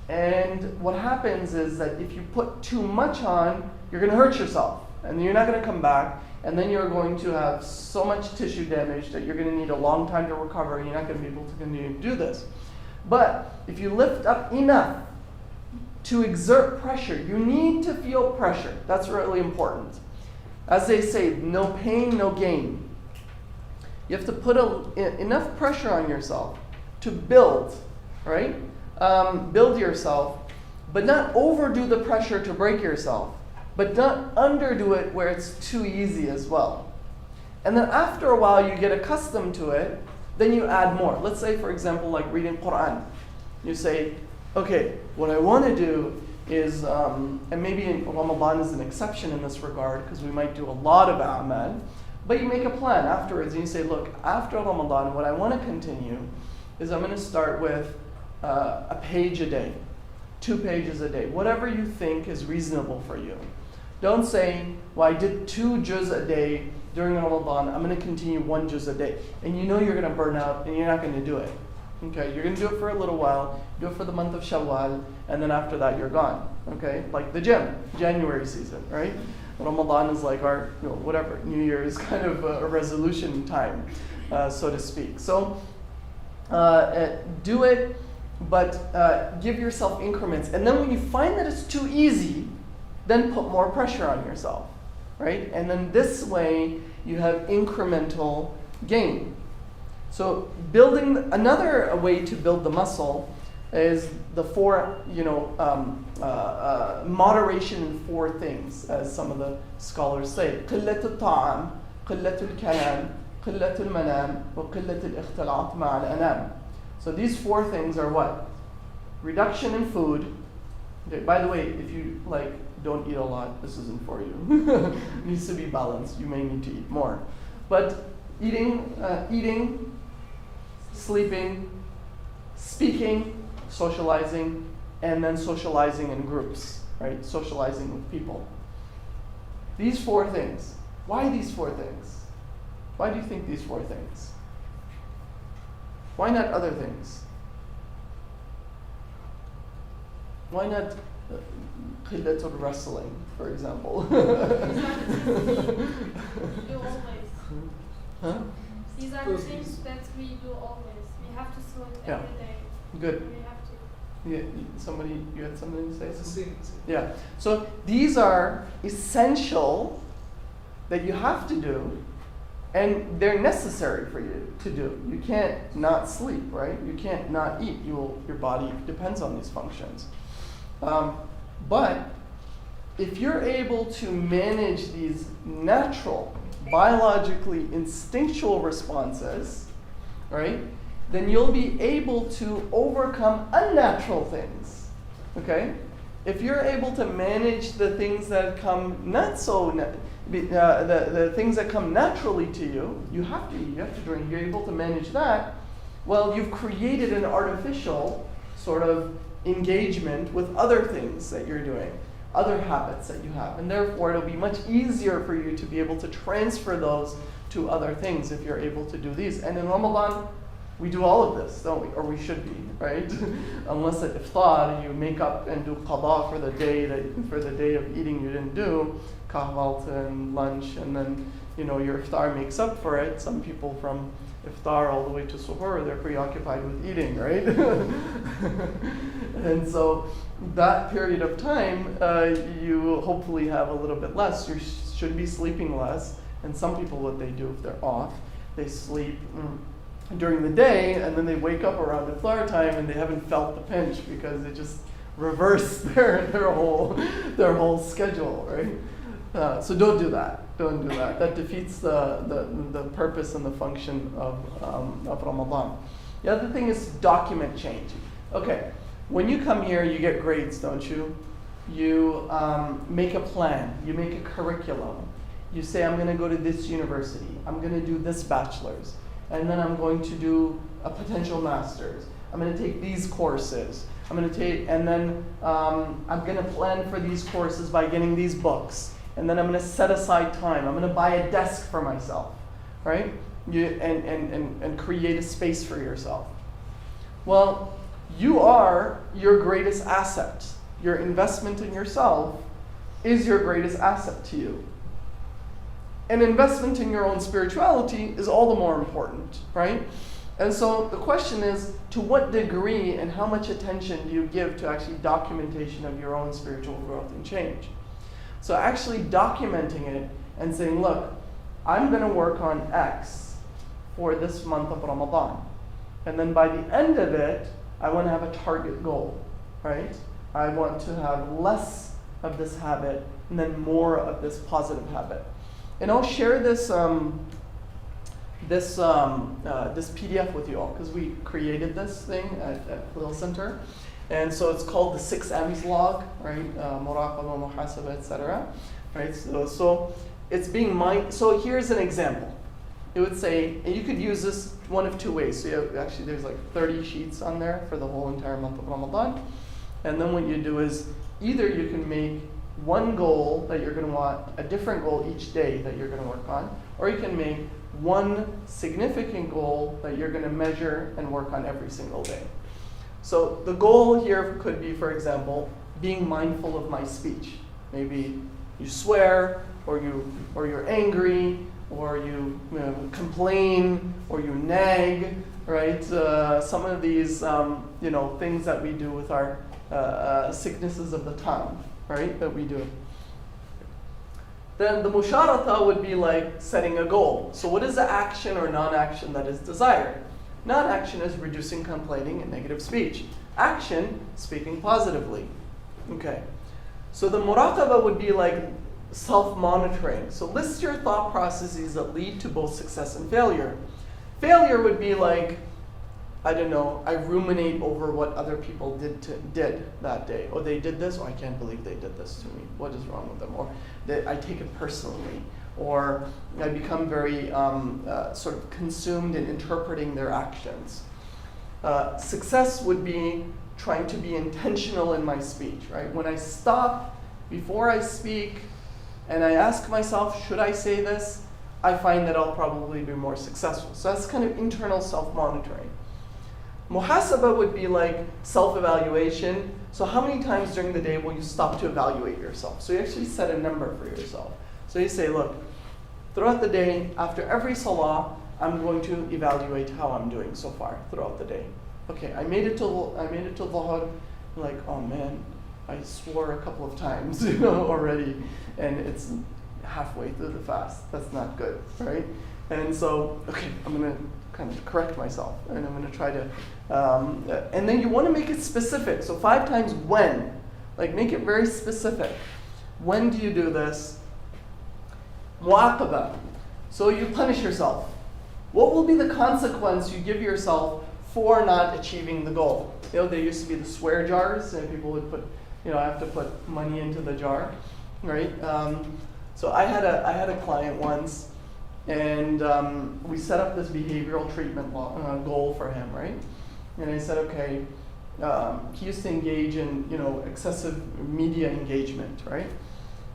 And what happens is that if you put too much on, you're going to hurt yourself. And you're not going to come back. And then you're going to have so much tissue damage that you're going to need a long time to recover. And you're not going to be able to continue to do this. But if you lift up enough to exert pressure, you need to feel pressure. That's really important. As they say, no pain, no gain. You have to put enough pressure on yourself to build, right? Build yourself, but not overdo the pressure to break yourself, but not underdo it where it's too easy as well. And then after a while, you get accustomed to it, then you add more. Let's say, for example, like reading Quran. You say, okay, what I want to do is, and maybe Ramadan is an exception in this regard, because we might do a lot of a'mal, but you make a plan afterwards, and you say, look, after Ramadan, what I want to continue is I'm going to start with a page a day, 2 pages a day, whatever you think is reasonable for you. Don't say, well, I did 2 juz a day during Ramadan, I'm going to continue 1 juz a day. And you know you're going to burn out, and you're not going to do it. Okay, you're going to do it for a little while, do it for the month of Shawwal, and then after that you're gone. Okay, like the gym, January season, right? Ramadan is like our, whatever, New Year is kind of a resolution time, so to speak. So do it, but give yourself increments. And then when you find that it's too easy, then put more pressure on yourself, right? And then this way you have incremental gain. So building, another way to build the muscle is the 4, moderation in 4 things, as some of the scholars say. قلة الطعام, قلة الكلام, قلة المنام, وقلة الاختلاط مع الأنام. So these 4 things are what? Reduction in food. Okay, by the way, if you don't eat a lot, this isn't for you. It needs to be balanced. You may need to eat more. But eating, sleeping, speaking, socializing, and then socializing in groups, right? Socializing with people. These 4 things. Why these 4 things? Why do you think these 4 things? Why not other things? Why not قلة wrestling, for example. These are the things we do always. Huh? These are the things that we do always. We have to sleep Yeah. every day. Good. We have to. Yeah, you had something to say? Sim. Yeah. So these are essential that you have to do, and they're necessary for you to do. You can't not sleep, right? You can't not eat. Your body depends on these functions. But if you're able to manage these natural, biologically instinctual responses, right, then you'll be able to overcome unnatural things. Okay? If you're able to manage the things that come not so, the things that come naturally to you, you have to eat, you have to drink, you're able to manage that, well, you've created an artificial sort of engagement with other things that you're doing, other habits that you have, and therefore it'll be much easier for you to be able to transfer those to other things if you're able to do these. And in Ramadan, we do all of this, don't we? Or we should be, right? Unless at iftar you make up and do qada for the day of eating you didn't do, kahwalt and lunch, and then your iftar makes up for it. Some people from iftar all the way to suhoor, they're preoccupied with eating, right? And so that period of time, you hopefully have a little bit less. You should be sleeping less. And some people, what they do if they're off, they sleep during the day, and then they wake up around iftar time and they haven't felt the pinch because they just reverse their whole schedule, right? So don't do that. Don't do that. That defeats the purpose and the function of Ramadan. The other thing is document change. Okay, when you come here, you get grades, don't you? You make a plan. You make a curriculum. You say, I'm going to go to this university. I'm going to do this bachelor's. And then I'm going to do a potential master's. I'm going to take these courses. I'm going to plan for these courses by getting these books. And then I'm going to set aside time. I'm going to buy a desk for myself, right? And create a space for yourself. Well, you are your greatest asset. Your investment in yourself is your greatest asset to you. An investment in your own spirituality is all the more important, right? And so the question is, to what degree and how much attention do you give to actually documentation of your own spiritual growth and change? So actually documenting it and saying, look, I'm going to work on X for this month of Ramadan. And then by the end of it, I want to have a target goal, right? I want to have less of this habit and then more of this positive habit. And I'll share this this PDF with you all because we created this thing at Little Center. And so it's called the 6 M's log, right? Muraqaba, muhasaba, etc. Right? So it's being so here's an example. It would say, and you could use this one of two ways. So there's like 30 sheets on there for the whole entire month of Ramadan. And then what you do is either you can make one goal that you're going to want, a different goal each day that you're going to work on, or you can make one significant goal that you're going to measure and work on every single day. So the goal here could be, for example, being mindful of my speech. Maybe you swear, or you're angry, or you complain, or you nag, right? Some of these things that we do with our sicknesses of the tongue, right? That we do. Then the musharatha would be like setting a goal. So what is the action or non-action that is desired? Non-action is reducing complaining and negative speech. Action, speaking positively. Okay. So the muraqaba would be like self-monitoring. So list your thought processes that lead to both success and failure. Failure would be like, I don't know, I ruminate over what other people did that day. Oh, they did this? Oh, I can't believe they did this to me. What is wrong with them? Or I take it personally. Or I become very sort of consumed in interpreting their actions. Success would be trying to be intentional in my speech, right? When I stop before I speak and I ask myself, should I say this? I find that I'll probably be more successful. So that's kind of internal self-monitoring. Muhasaba would be like self-evaluation. So how many times during the day will you stop to evaluate yourself? So you actually set a number for yourself. So you say, look, throughout the day, after every salah, I'm going to evaluate how I'm doing so far throughout the day. Okay, I made it till Dhuhr. Like, oh man, I swore a couple of times, already, and it's halfway through the fast. That's not good, right? And so, okay, I'm gonna kind of correct myself, and I'm gonna try to, and then you want to make it specific. So 5 times when, like make it very specific. When do you do this? Mu'aqaba. So you punish yourself. What will be the consequence you give yourself for not achieving the goal? There used to be the swear jars, and people would put, I have to put money into the jar, right? So I had a client once, and we set up this behavioral treatment goal for him, right? And I said, okay, he used to engage in, excessive media engagement, right?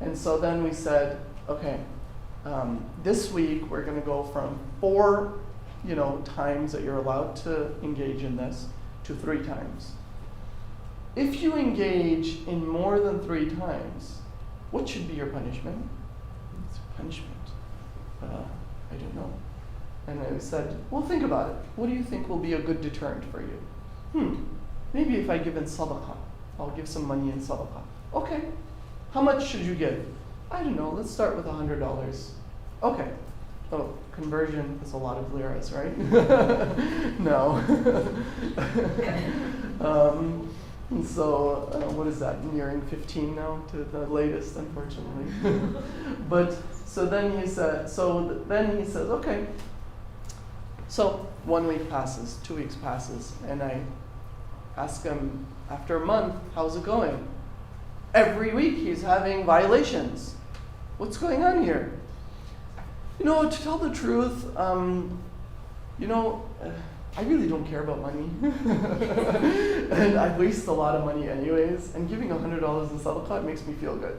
And so then we said, okay, this week we're going to go from 4, times that you're allowed to engage in this to 3 times. If you engage in more than 3 times, what should be your punishment? It's a punishment. I don't know. And I said, well, think about it. What do you think will be a good deterrent for you? Maybe if I give in sadaqah, I'll give some money in sadaqah. Okay. How much should you give? I don't know. Let's start with $100. Okay. Oh, conversion is a lot of liras, right? No. So what is that? Nearing 15 now to the latest, unfortunately. But then he says, okay. So 1 week passes, 2 weeks passes, and I ask him after a month, how's it going? Every week he's having violations. What's going on here? To tell the truth, I really don't care about money. And I waste a lot of money anyways, and giving $100 in sadaqah makes me feel good.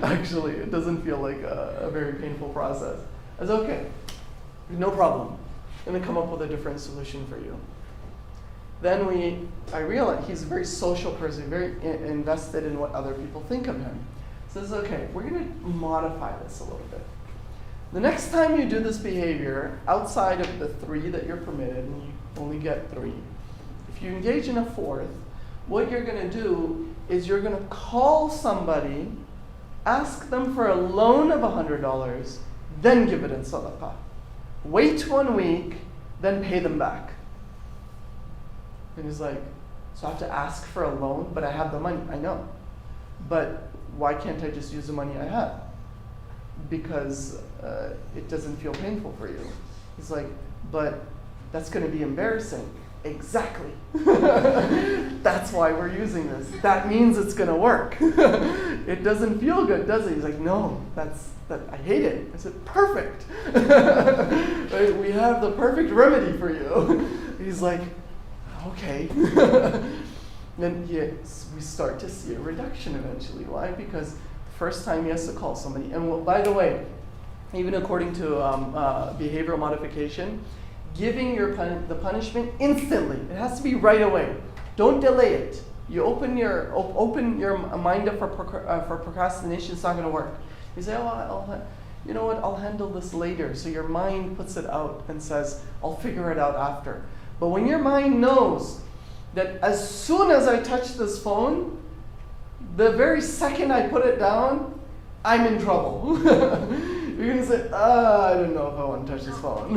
Actually, it doesn't feel like a very painful process. I said, okay, no problem. I'm going to come up with a different solution for you. Then I realized he's a very social person, very invested in what other people think of him. So I says, okay, we're going to modify this a little bit. The next time you do this behavior, outside of the 3 that you're permitted, and you only get 3, if you engage in a 4th, what you're going to do is you're going to call somebody, ask them for a loan of $100, then give it in sadaqah. Wait 1 week, then pay them back. And he's like, so I have to ask for a loan, but I have the money. I know. But why can't I just use the money I have? Because it doesn't feel painful for you. He's like, but that's going to be embarrassing. Exactly. That's why we're using this. That means it's going to work. It doesn't feel good, does it? He's like, no, I hate it. I said, perfect. Right? We have the perfect remedy for you. He's like, okay. Then we start to see a reduction eventually. Why? Because first time he has to call somebody. And by the way, even according to behavioral modification, giving the punishment instantly. It has to be right away. Don't delay it. You open your mind up for procrastination. It's not going to work. You say, you know what? I'll handle this later. So your mind puts it out and says, I'll figure it out after. But when your mind knows that as soon as I touch this phone, the very second I put it down, I'm in trouble. You're going to say, I don't know if I want to touch this phone.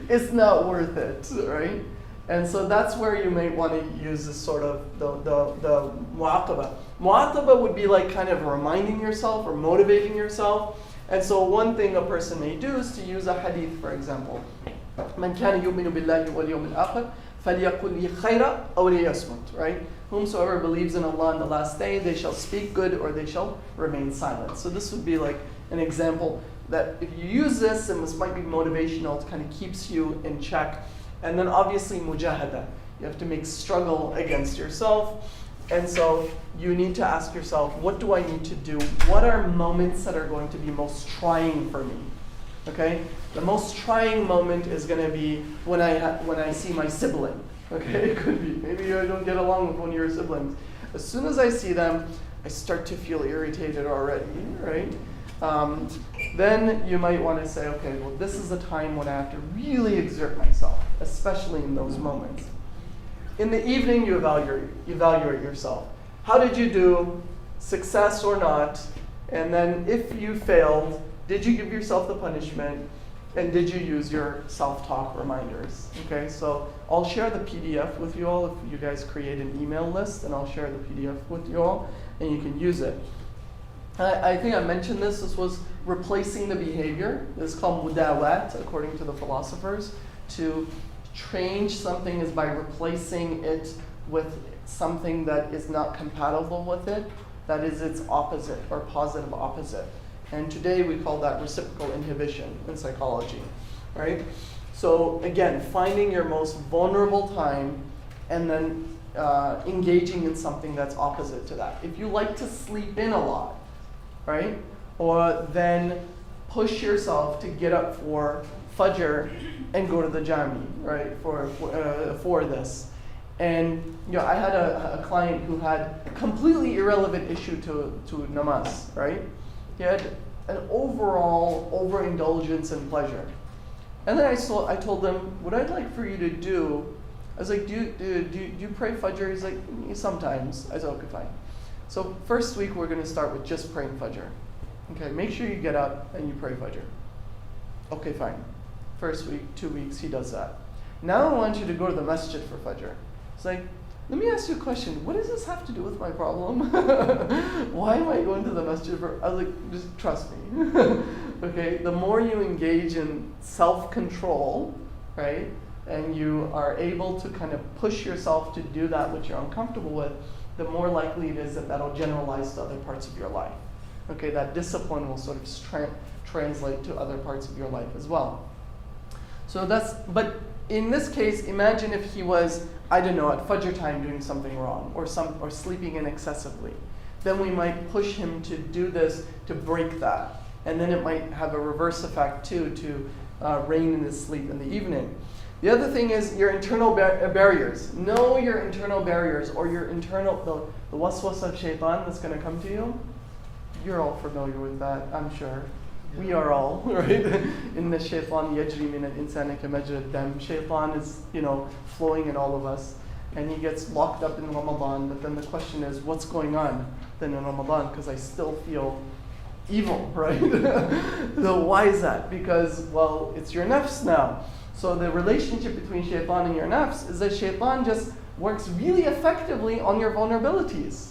It's not worth it, right? And so that's where you may want to use this sort of the mu'aqaba. Mu'aqaba would be like kind of reminding yourself or motivating yourself. And so one thing a person may do is to use a hadith, for example. من كان يؤمن بالله واليوم الآخر فليقل لي خيرا أو ليصمت, right? Whomsoever believes in Allah on the last day, they shall speak good or they shall remain silent. So this would be like an example that if you use this, and this might be motivational, it kind of keeps you in check. And then obviously mujahada. You have to make struggle against yourself. And so you need to ask yourself, what do I need to do? What are moments that are going to be most trying for me? Okay? The most trying moment is going to be when I see my sibling. Okay? It could be. Maybe I don't get along with one of your siblings. As soon as I see them, I start to feel irritated already, right? Then you might want to say, okay, well, this is the time when I have to really exert myself, especially in those moments. In the evening, you evaluate yourself. How did you do? Success or not? And then if you failed, did you give yourself the punishment? And did you use your self-talk reminders? Okay, so I'll share the PDF with you all if you guys create an email list, and I'll share the PDF with you all, and you can use it. I think I mentioned this. This was replacing the behavior. This is called mudawat, according to the philosophers. To change something is by replacing it with something that is not compatible with it, that is its opposite or positive opposite. And today we call that reciprocal inhibition in psychology, right? So again, finding your most vulnerable time and then engaging in something that's opposite to that. If you like to sleep in a lot, right? Or then push yourself to get up for Fajr and go to the Jami, right? For this. And I had a client who had a completely irrelevant issue to namaz, right? He had an overall overindulgence in pleasure. And then I told him, what I'd like for you to do, I was like, do you pray Fajr? He's like, sometimes. I said, okay, fine. So first week we're going to start with just praying Fajr. Okay, make sure you get up and you pray Fajr. Okay, fine. First week, 2 weeks, he does that. Now I want you to go to the masjid for Fajr. It's like, let me ask you a question. What does this have to do with my problem? Why am I going to the masjid for? I was like, just trust me. Okay, the more you engage in self-control, right, and you are able to kind of push yourself to do that which you're uncomfortable with, the more likely it is that that'll generalize to other parts of your life. Okay, that discipline will sort of translate to other parts of your life as well. So but in this case, imagine if he was, I don't know, at Fajr time doing something wrong or sleeping in excessively. Then we might push him to do this to break that. And then it might have a reverse effect too, to rein in his sleep in the evening. The other thing is your internal barriers. Know your internal barriers or your internal, the waswas of shaitan that's going to come to you. You're all familiar with that, I'm sure. We are all, right? In the shaitan yajri min al-insani kamajra dam. Shaitan is, flowing in all of us. And he gets locked up in Ramadan. But then the question is, what's going on then in Ramadan? Because I still feel evil, right? So why is that? Because, well, it's your nafs now. So the relationship between shaitan and your nafs is that shaitan just works really effectively on your vulnerabilities,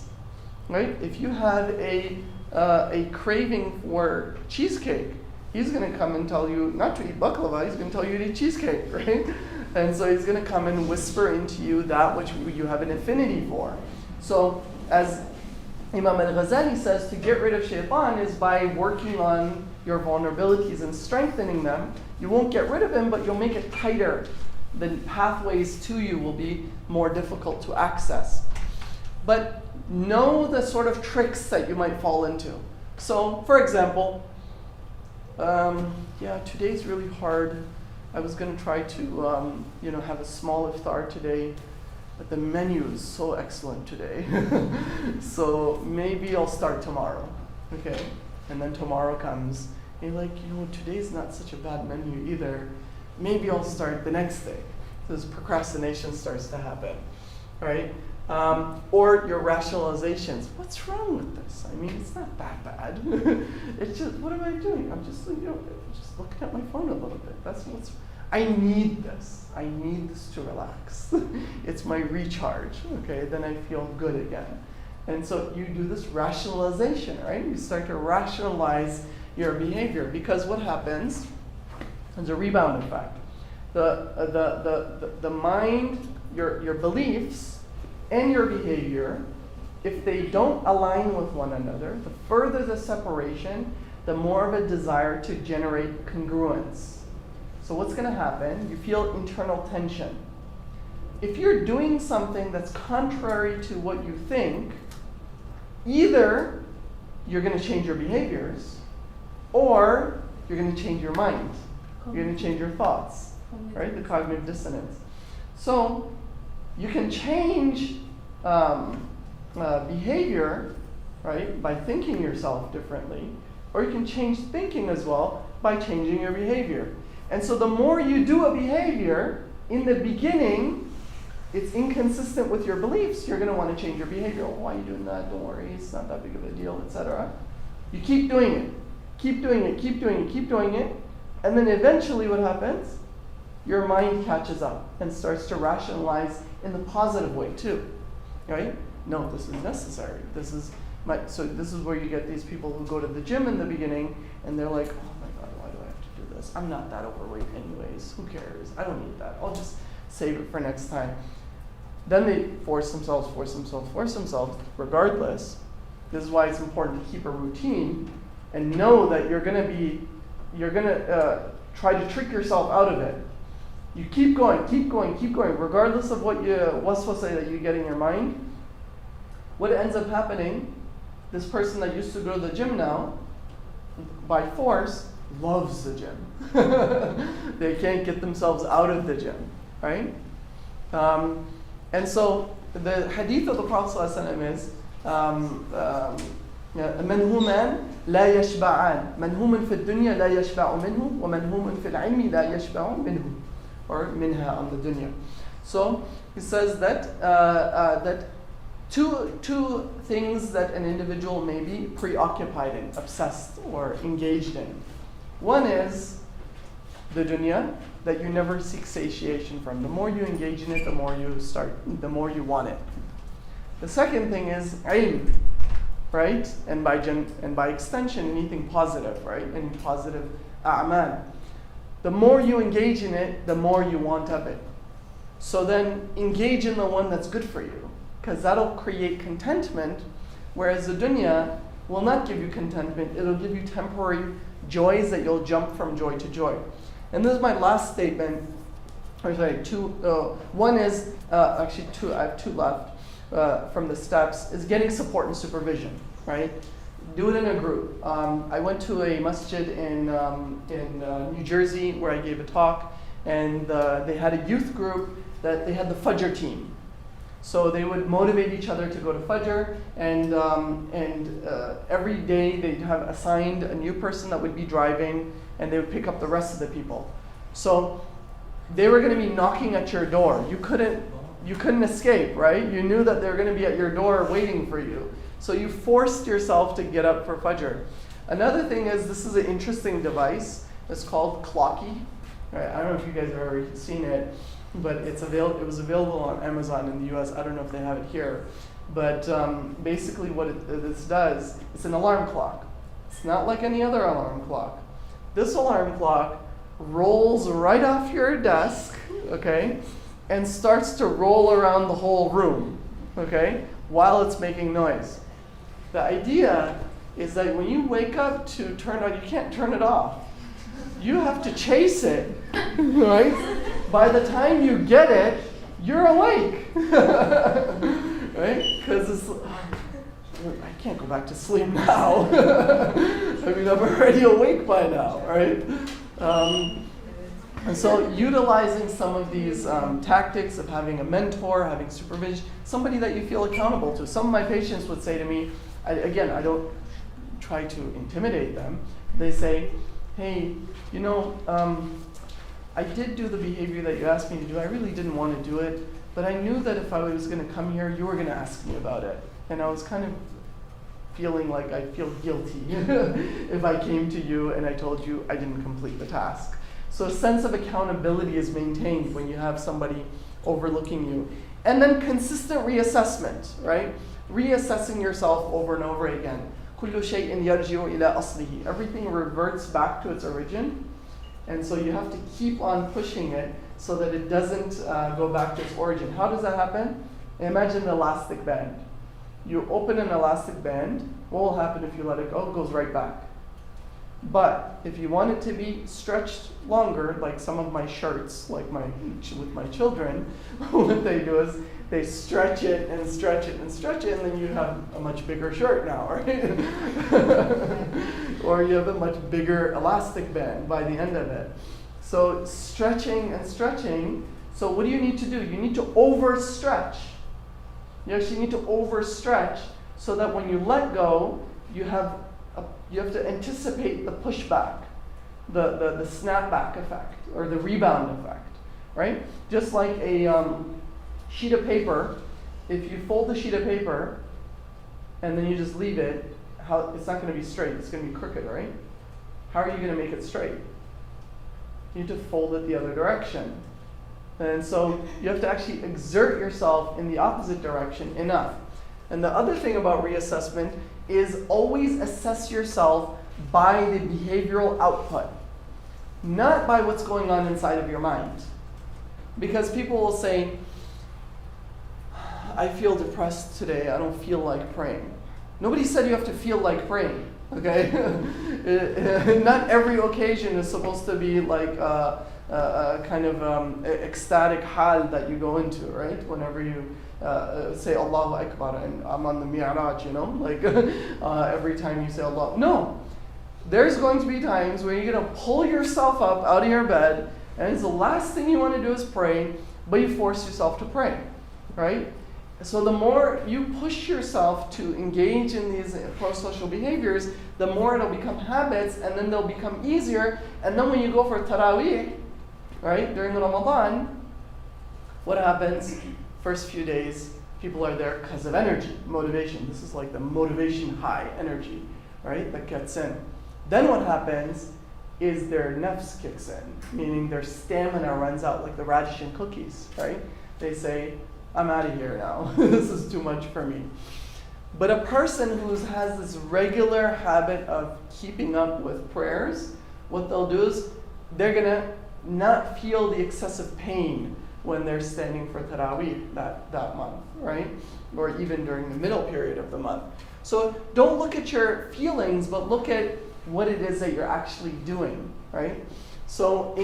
right? If you have a craving for cheesecake, he's going to come and tell you not to eat baklava, he's going to tell you to eat cheesecake, right? And so he's going to come and whisper into you that which you have an affinity for. So as Imam al-Ghazali says, to get rid of shaitan is by working on your vulnerabilities and strengthening them. You won't get rid of him, but you'll make it tighter. The pathways to you will be more difficult to access. But know the sort of tricks that you might fall into. So, for example, today's really hard. I was going to try to, have a small iftar today, but the menu is so excellent today. So maybe I'll start tomorrow, okay? And then tomorrow comes, and you're like, today's not such a bad menu either. Maybe I'll start the next day. So this procrastination starts to happen, right? Or your rationalizations. What's wrong with this? I mean, it's not that bad. It's just, what am I doing? I'm just, just looking at my phone a little bit. I need this. I need this to relax. It's my recharge. Okay, then I feel good again. And so you do this rationalization, right? You start to rationalize your behavior because what happens? There's a rebound effect. The mind, your beliefs, and your behavior, if they don't align with one another, the further the separation, the more of a desire to generate congruence. So what's going to happen? You feel internal tension. If you're doing something that's contrary to what you think, either you're going to change your behaviors, or you're going to change your mind. You're going to change your thoughts, right? The cognitive dissonance. So you can change behavior, right, by thinking yourself differently, or you can change thinking as well by changing your behavior. And so the more you do a behavior, in the beginning, it's inconsistent with your beliefs. You're going to want to change your behavior. Oh, why are you doing that? Don't worry, it's not that big of a deal, etc. You keep doing it. Keep doing it, keep doing it, keep doing it. And then eventually what happens? Your mind catches up and starts to rationalize in the positive way too. Right? No, this is necessary. So this is where you get these people who go to the gym in the beginning and they're like, oh my God, why do I have to do this? I'm not that overweight anyways. Who cares? I don't need that. I'll just save it for next time. Then they force themselves, regardless. This is why it's important to keep a routine and know that you're going to try to trick yourself out of it. You keep going, regardless of what waswasa that you get in your mind. What ends up happening, this person that used to go to the gym now, by force, loves the gym. They can't get themselves out of the gym, right? And so the hadith of the Prophet ﷺ is, منهومان لا يشبعان منهوم في الدنيا لا يشبع منه ومنهوم في العلم لا يشبع منه, or minha on the dunya. So he says that that two things that an individual may be preoccupied in, obsessed or engaged in. One is the dunya, that you never seek satiation from. The more you engage in it, the more you want it. The second thing is ilm, right? And by extension, anything positive, right? Any positive a'mal. The more you engage in it, the more you want of it. So then engage in the one that's good for you, because that'll create contentment, whereas the dunya will not give you contentment. It'll give you temporary joys that you'll jump from joy to joy. And this is my last statement. One is, actually two, I have two left from the steps, is getting support and supervision, right? Do it in a group. I went to a masjid in New Jersey where I gave a talk, and they had a youth group that they had the Fajr team. So they would motivate each other to go to Fajr, and every day they'd have assigned a new person that would be driving, and they would pick up the rest of the people. So they were going to be knocking at your door. You couldn't escape, right? You knew that they were going to be at your door waiting for you. So you forced yourself to get up for Fajr. Another thing is, this is an interesting device. It's called Clocky. Right? I don't know if you guys have ever seen it, but it was available on Amazon in the US. I don't know if they have it here. But basically what this does, it's an alarm clock. It's not like any other alarm clock. This alarm clock rolls right off your desk, okay, and starts to roll around the whole room, okay, while it's making noise. The idea is that when you wake up to turn on, you can't turn it off. You have to chase it, right? By the time you get it, you're awake, right? Because I can't go back to sleep now. I mean, I'm already awake by now, right? And so utilizing some of these tactics of having a mentor, having supervision, somebody that you feel accountable to. Some of my patients would say to me, I don't try to intimidate them. They say, hey, I did do the behavior that you asked me to do. I really didn't want to do it, but I knew that if I was going to come here, you were going to ask me about it. And I was kind of feeling like I feel guilty if I came to you and I told you I didn't complete the task. So a sense of accountability is maintained when you have somebody overlooking you. And then consistent reassessment, right? Reassessing yourself over and over again. كُلُّ شَيْءٍ يَرْجِعُ إِلَىٰ أَصْلِهِ. Everything reverts back to its origin. And so you have to keep on pushing it so that it doesn't go back to its origin. How does that happen? Imagine an elastic band. You open an elastic band, what will happen if you let it go? It goes right back. But if you want it to be stretched longer, like some of my shirts, with my children, what they do is they stretch it and stretch it and stretch it, and then you have a much bigger shirt now, right? or you have a much bigger elastic band by the end of it. So stretching and stretching. So what do you need to do? You need to overstretch. You actually need to overstretch so that when you let go, you have to anticipate the pushback, the snapback effect, or the rebound effect, right? Just like a sheet of paper, if you fold the sheet of paper and then you just leave it, it's not going to be straight, it's going to be crooked, right? How are you going to make it straight? You need to fold it the other direction. And so you have to actually exert yourself in the opposite direction enough. And the other thing about reassessment is always assess yourself by the behavioral output, not by what's going on inside of your mind. Because people will say, I feel depressed today, I don't feel like praying. Nobody said you have to feel like praying, okay? Not every occasion is supposed to be like a kind of ecstatic hal that you go into, right? Whenever you say Allahu Akbar and I'm on the Mi'raj, like every time you say Allah. No, there's going to be times where you're going to pull yourself up out of your bed and it's the last thing you want to do is pray, but you force yourself to pray, right? So the more you push yourself to engage in these pro-social behaviors, the more it'll become habits, and then they'll become easier. And then when you go for Taraweeh, right, during Ramadan, what happens? First few days, people are there because of energy, motivation. This is like the motivation high energy, right, that gets in. Then what happens is their nafs kicks in, meaning their stamina runs out, like the radish and cookies, right? They say, I'm out of here now. This is too much for me. But a person who has this regular habit of keeping up with prayers, what they'll do is they're going to not feel the excessive pain when they're standing for Taraweeh that month, right? Or even during the middle period of the month. So don't look at your feelings, but look at what it is that you're actually doing, right? So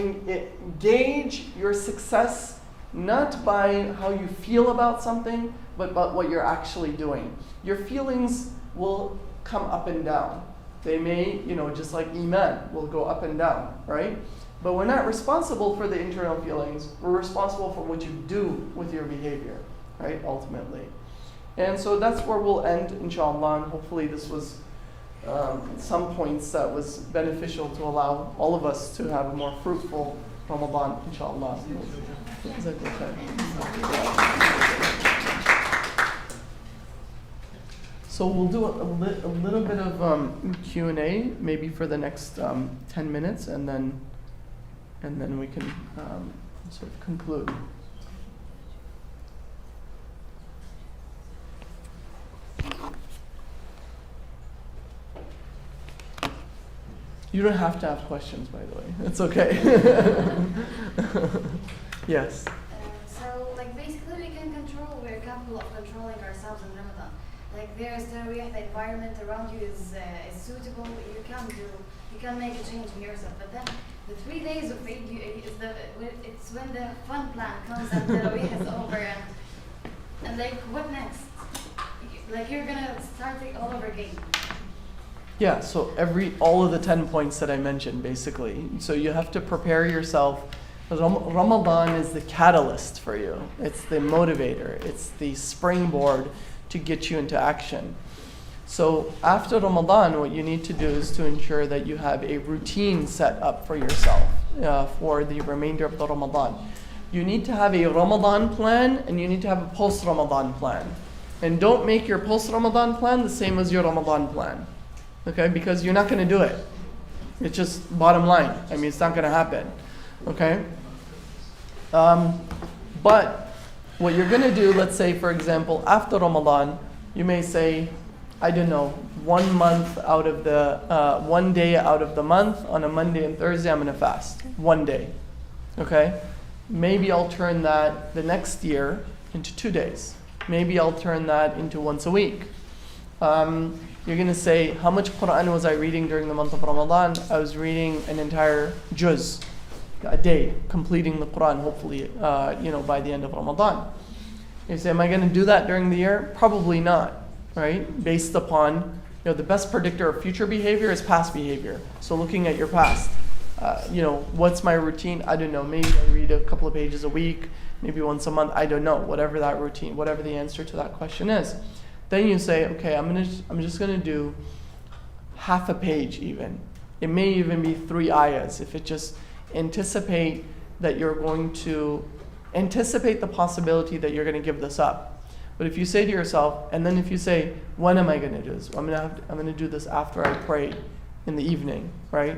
gauge your success not by how you feel about something, but about what you're actually doing. Your feelings will come up and down. They may, just like Iman, will go up and down, right? But we're not responsible for the internal feelings. We're responsible for what you do with your behavior, right, ultimately. And so that's where we'll end, inshallah. And hopefully this was some points that was beneficial to allow all of us to have a more fruitful Ramadan, inshallah. So we'll do a little bit of Q&A, maybe for the next 10 minutes, and then we can sort of conclude. You don't have to have questions, by the way. It's okay. Yes. So, basically we can control, we're capable of controlling ourselves in Ramadan. There's the environment around you is suitable, you can make a change in yourself. But then, the 3 days of Eid, it's when the fun plan comes and the week is over, and what next? You're gonna start it all over again. Yeah, so all of the 10 points that I mentioned, basically. So you have to prepare yourself. Ramadan is the catalyst for you. It's the motivator. It's the springboard to get you into action. So after Ramadan, what you need to do is to ensure that you have a routine set up for yourself for the remainder of the Ramadan. You need to have a Ramadan plan, and you need to have a post-Ramadan plan. And don't make your post-Ramadan plan the same as your Ramadan plan. Okay, because you're not going to do it. It's just bottom line. It's not going to happen. Okay? But what you're going to do, let's say, for example, after Ramadan, you may say, I don't know, 1 month out of the, 1 day out of the month, on a Monday and Thursday, I'm going to fast. 1 day. Okay? Maybe I'll turn that the next year into 2 days. Maybe I'll turn that into once a week. You're going to say, how much Quran was I reading during the month of Ramadan? I was reading an entire juz, a day, completing the Quran, hopefully, by the end of Ramadan. You say, am I going to do that during the year? Probably not, right? Based upon the best predictor of future behavior is past behavior. So looking at your past, what's my routine? I don't know. Maybe I read a couple of pages a week, maybe once a month. I don't know. Whatever that routine, whatever the answer to that question is. Then you say, okay, I'm just gonna do half a page even. It may even be 3 ayahs if it just anticipate that you're going to anticipate the possibility that you're going to give this up. But if you say to yourself, and then if you say, when am I going to do this? I'm going to do this after I pray in the evening, right?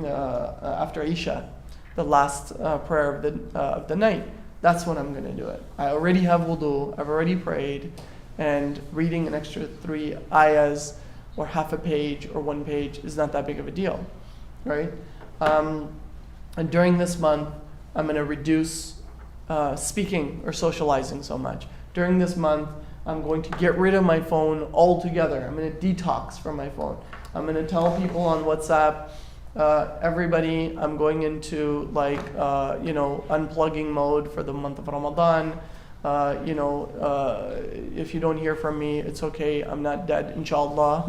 After Isha, the last prayer of the night. That's when I'm going to do it. I already have wudu. I've already prayed, and reading an extra 3 ayahs or half a page or 1 page is not that big of a deal, right? And during this month, I'm going to reduce speaking or socializing so much. During this month, I'm going to get rid of my phone altogether. I'm going to detox from my phone. I'm going to tell people on WhatsApp, everybody, I'm going into unplugging mode for the month of Ramadan. If you don't hear from me, it's okay. I'm not dead, inshallah.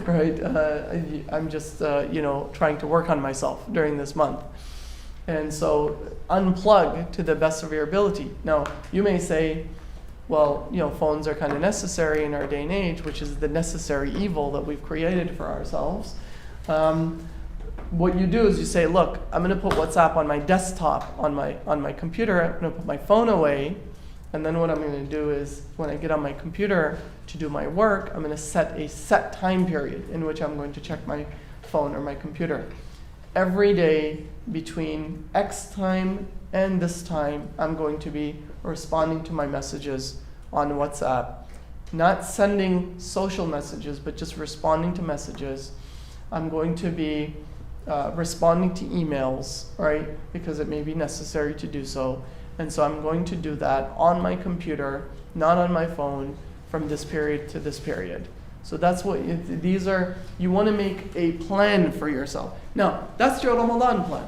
Right? I'm just, trying to work on myself during this month. And so unplug to the best of your ability. Now, you may say, well, phones are kind of necessary in our day and age, which is the necessary evil that we've created for ourselves. What you do is you say, look, I'm going to put WhatsApp on my desktop, on my computer. I'm going to put my phone away. And then what I'm going to do is when I get on my computer to do my work, I'm going to set a set time period in which I'm going to check my phone or my computer. Every day between X time and this time, I'm going to be responding to my messages on WhatsApp. Not sending social messages, but just responding to messages. I'm going to be responding to emails, right? Because it may be necessary to do so. And so I'm going to do that on my computer, not on my phone, from this period to this period. So that's what these are. You want to make a plan for yourself. Now, that's your Ramadan plan.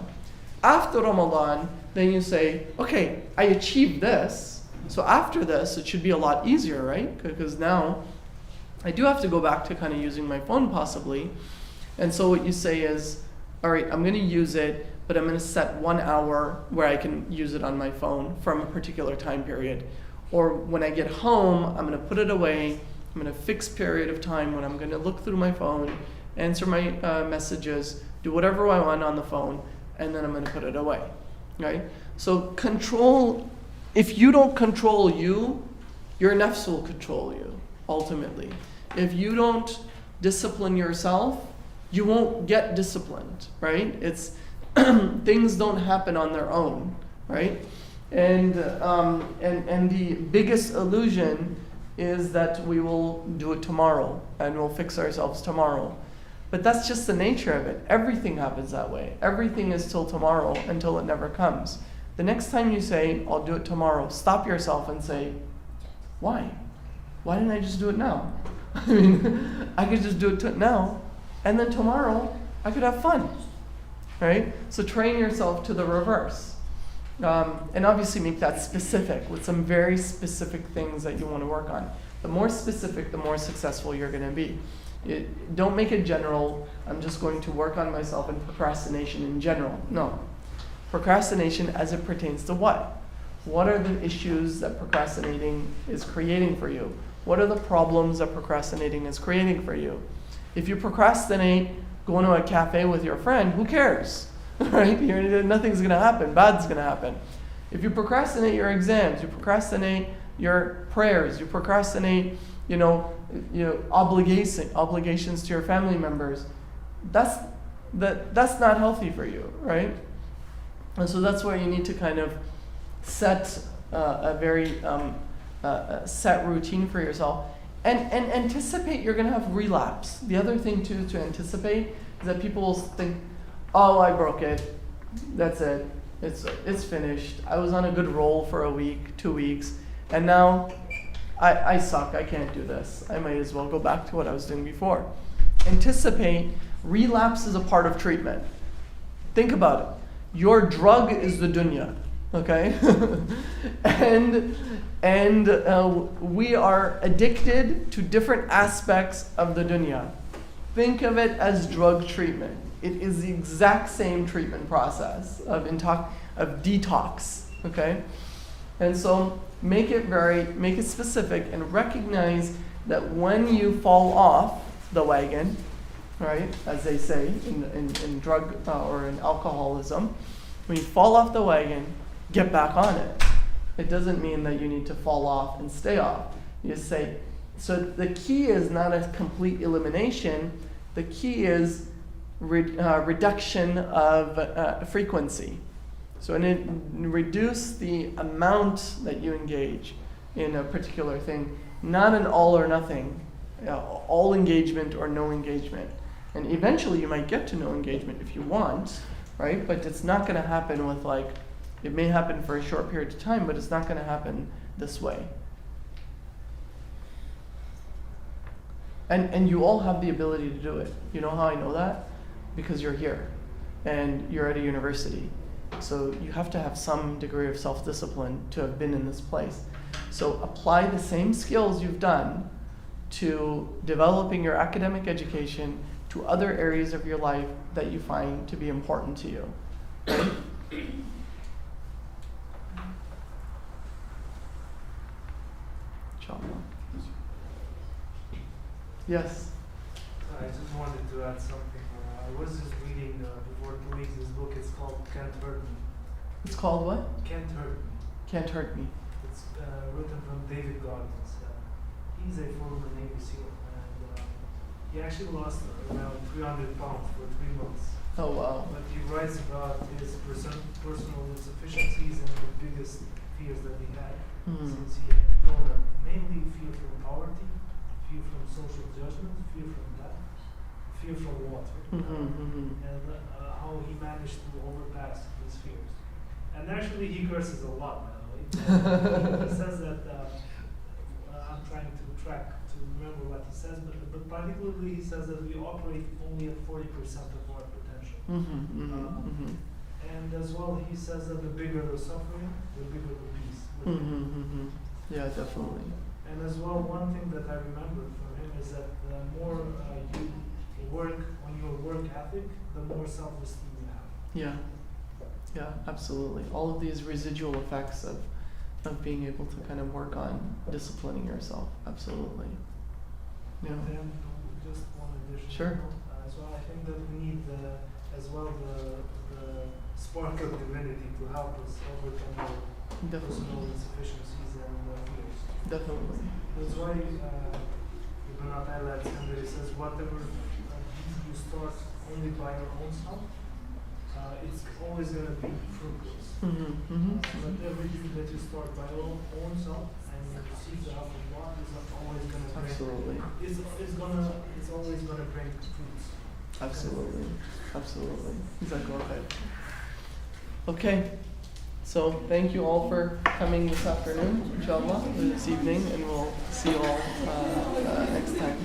After Ramadan, then you say, okay, I achieved this. So after this, it should be a lot easier, right? Because now I do have to go back to kind of using my phone possibly. And so what you say is, all right, I'm going to use it, but I'm going to set 1 hour where I can use it on my phone from a particular time period. Or when I get home, I'm going to put it away. I'm going to fix period of time when I'm going to look through my phone, answer my messages, do whatever I want on the phone, and then I'm going to put it away, right? So control, if you don't control you, your nafs will control you, ultimately. If you don't discipline yourself, you won't get disciplined, right? It's things don't happen on their own, right? And the biggest illusion is that we will do it tomorrow and we'll fix ourselves tomorrow. But that's just the nature of it. Everything happens that way. Everything is till tomorrow until it never comes. The next time you say, I'll do it tomorrow, stop yourself and say, why? Why didn't I just do it now? I mean, I could just do it now, and then tomorrow I could have fun, right? So train yourself to the reverse. And obviously make that specific with some very specific things that you want to work on. The more specific, the more successful you're going to be. Don't make it general, I'm just going to work on myself and procrastination in general. No. Procrastination as it pertains to what? What are the issues that procrastinating is creating for you? What are the problems that procrastinating is creating for you? If you procrastinate going to a cafe with your friend, who cares? Right? Nothing's going to happen. Bad's going to happen. If you procrastinate your exams, you procrastinate your prayers, you procrastinate, obligations to your family members, that's not healthy for you, right? And so that's where you need to kind of set a very set routine for yourself, and anticipate you're going to have relapse. The other thing too to anticipate is that people will think, oh, I broke it. That's it. It's finished. I was on a good roll for a week, 2 weeks, and now I suck. I can't do this. I might as well go back to what I was doing before. Anticipate relapse is a part of treatment. Think about it. Your drug is the dunya. okay? and we are addicted to different aspects of the dunya. Think of it as drug treatment. It is the exact same treatment process of detox, okay? And so make it specific and recognize that when you fall off the wagon, right, as they say in drug or in alcoholism, when you fall off the wagon, get back on it. It doesn't mean that you need to fall off and stay off. You just say, so the key is not a complete elimination. The key is reduction of frequency. So reduce the amount that you engage in a particular thing, not an all or nothing, all engagement or no engagement. And eventually you might get to no engagement if you want, right? But it's not going to happen with it may happen for a short period of time, but it's not going to happen this way. And you all have the ability to do it. You know how I know that? Because you're here and you're at a university. So you have to have some degree of self-discipline to have been in this place. So apply the same skills you've done to developing your academic education to other areas of your life that you find to be important to you. Right? Inshallah. Yes? I just wanted to add something. I was just reading before 2 weeks this book. It's called Can't Hurt Me. It's called what? Can't Hurt Me. Can't Hurt Me. It's written from David Goggins. He's a former Navy SEAL, and he actually lost around 300 pounds for 3 months. Oh, wow. But he writes about his personal insufficiencies and the biggest fears that he had since he had grown up. Mainly fear from poverty, fear from social judgment, fear from death, fear from water, and how he managed to overpass his fears. And actually, he curses a lot, by the way. He says that I'm trying to remember what he says, but particularly he says that we operate only at 40% of our potential. And as well, he says that the bigger the suffering, the bigger the peace. Yeah, definitely. And as well, one thing that I remember from him is that the more you work on your work ethic, the more self-esteem you have. Yeah, absolutely. All of these residual effects of being able to kind of work on disciplining yourself. Absolutely. Yeah. And then just one addition. Sure. So I think that we need as well the spark of divinity to help us overcome our personal insufficiencies and fears. Definitely. That's why Ibn Atayla says whatever you start only by your own self, it's always going to be fruitless. But everything that you start by your own self and you receive the help of God is always going to bring. Absolutely. It's always going to bring fruits. Absolutely. Jazakallah khair. Okay. So thank you all for coming this afternoon, inshallah, this evening, and we'll see you all next time.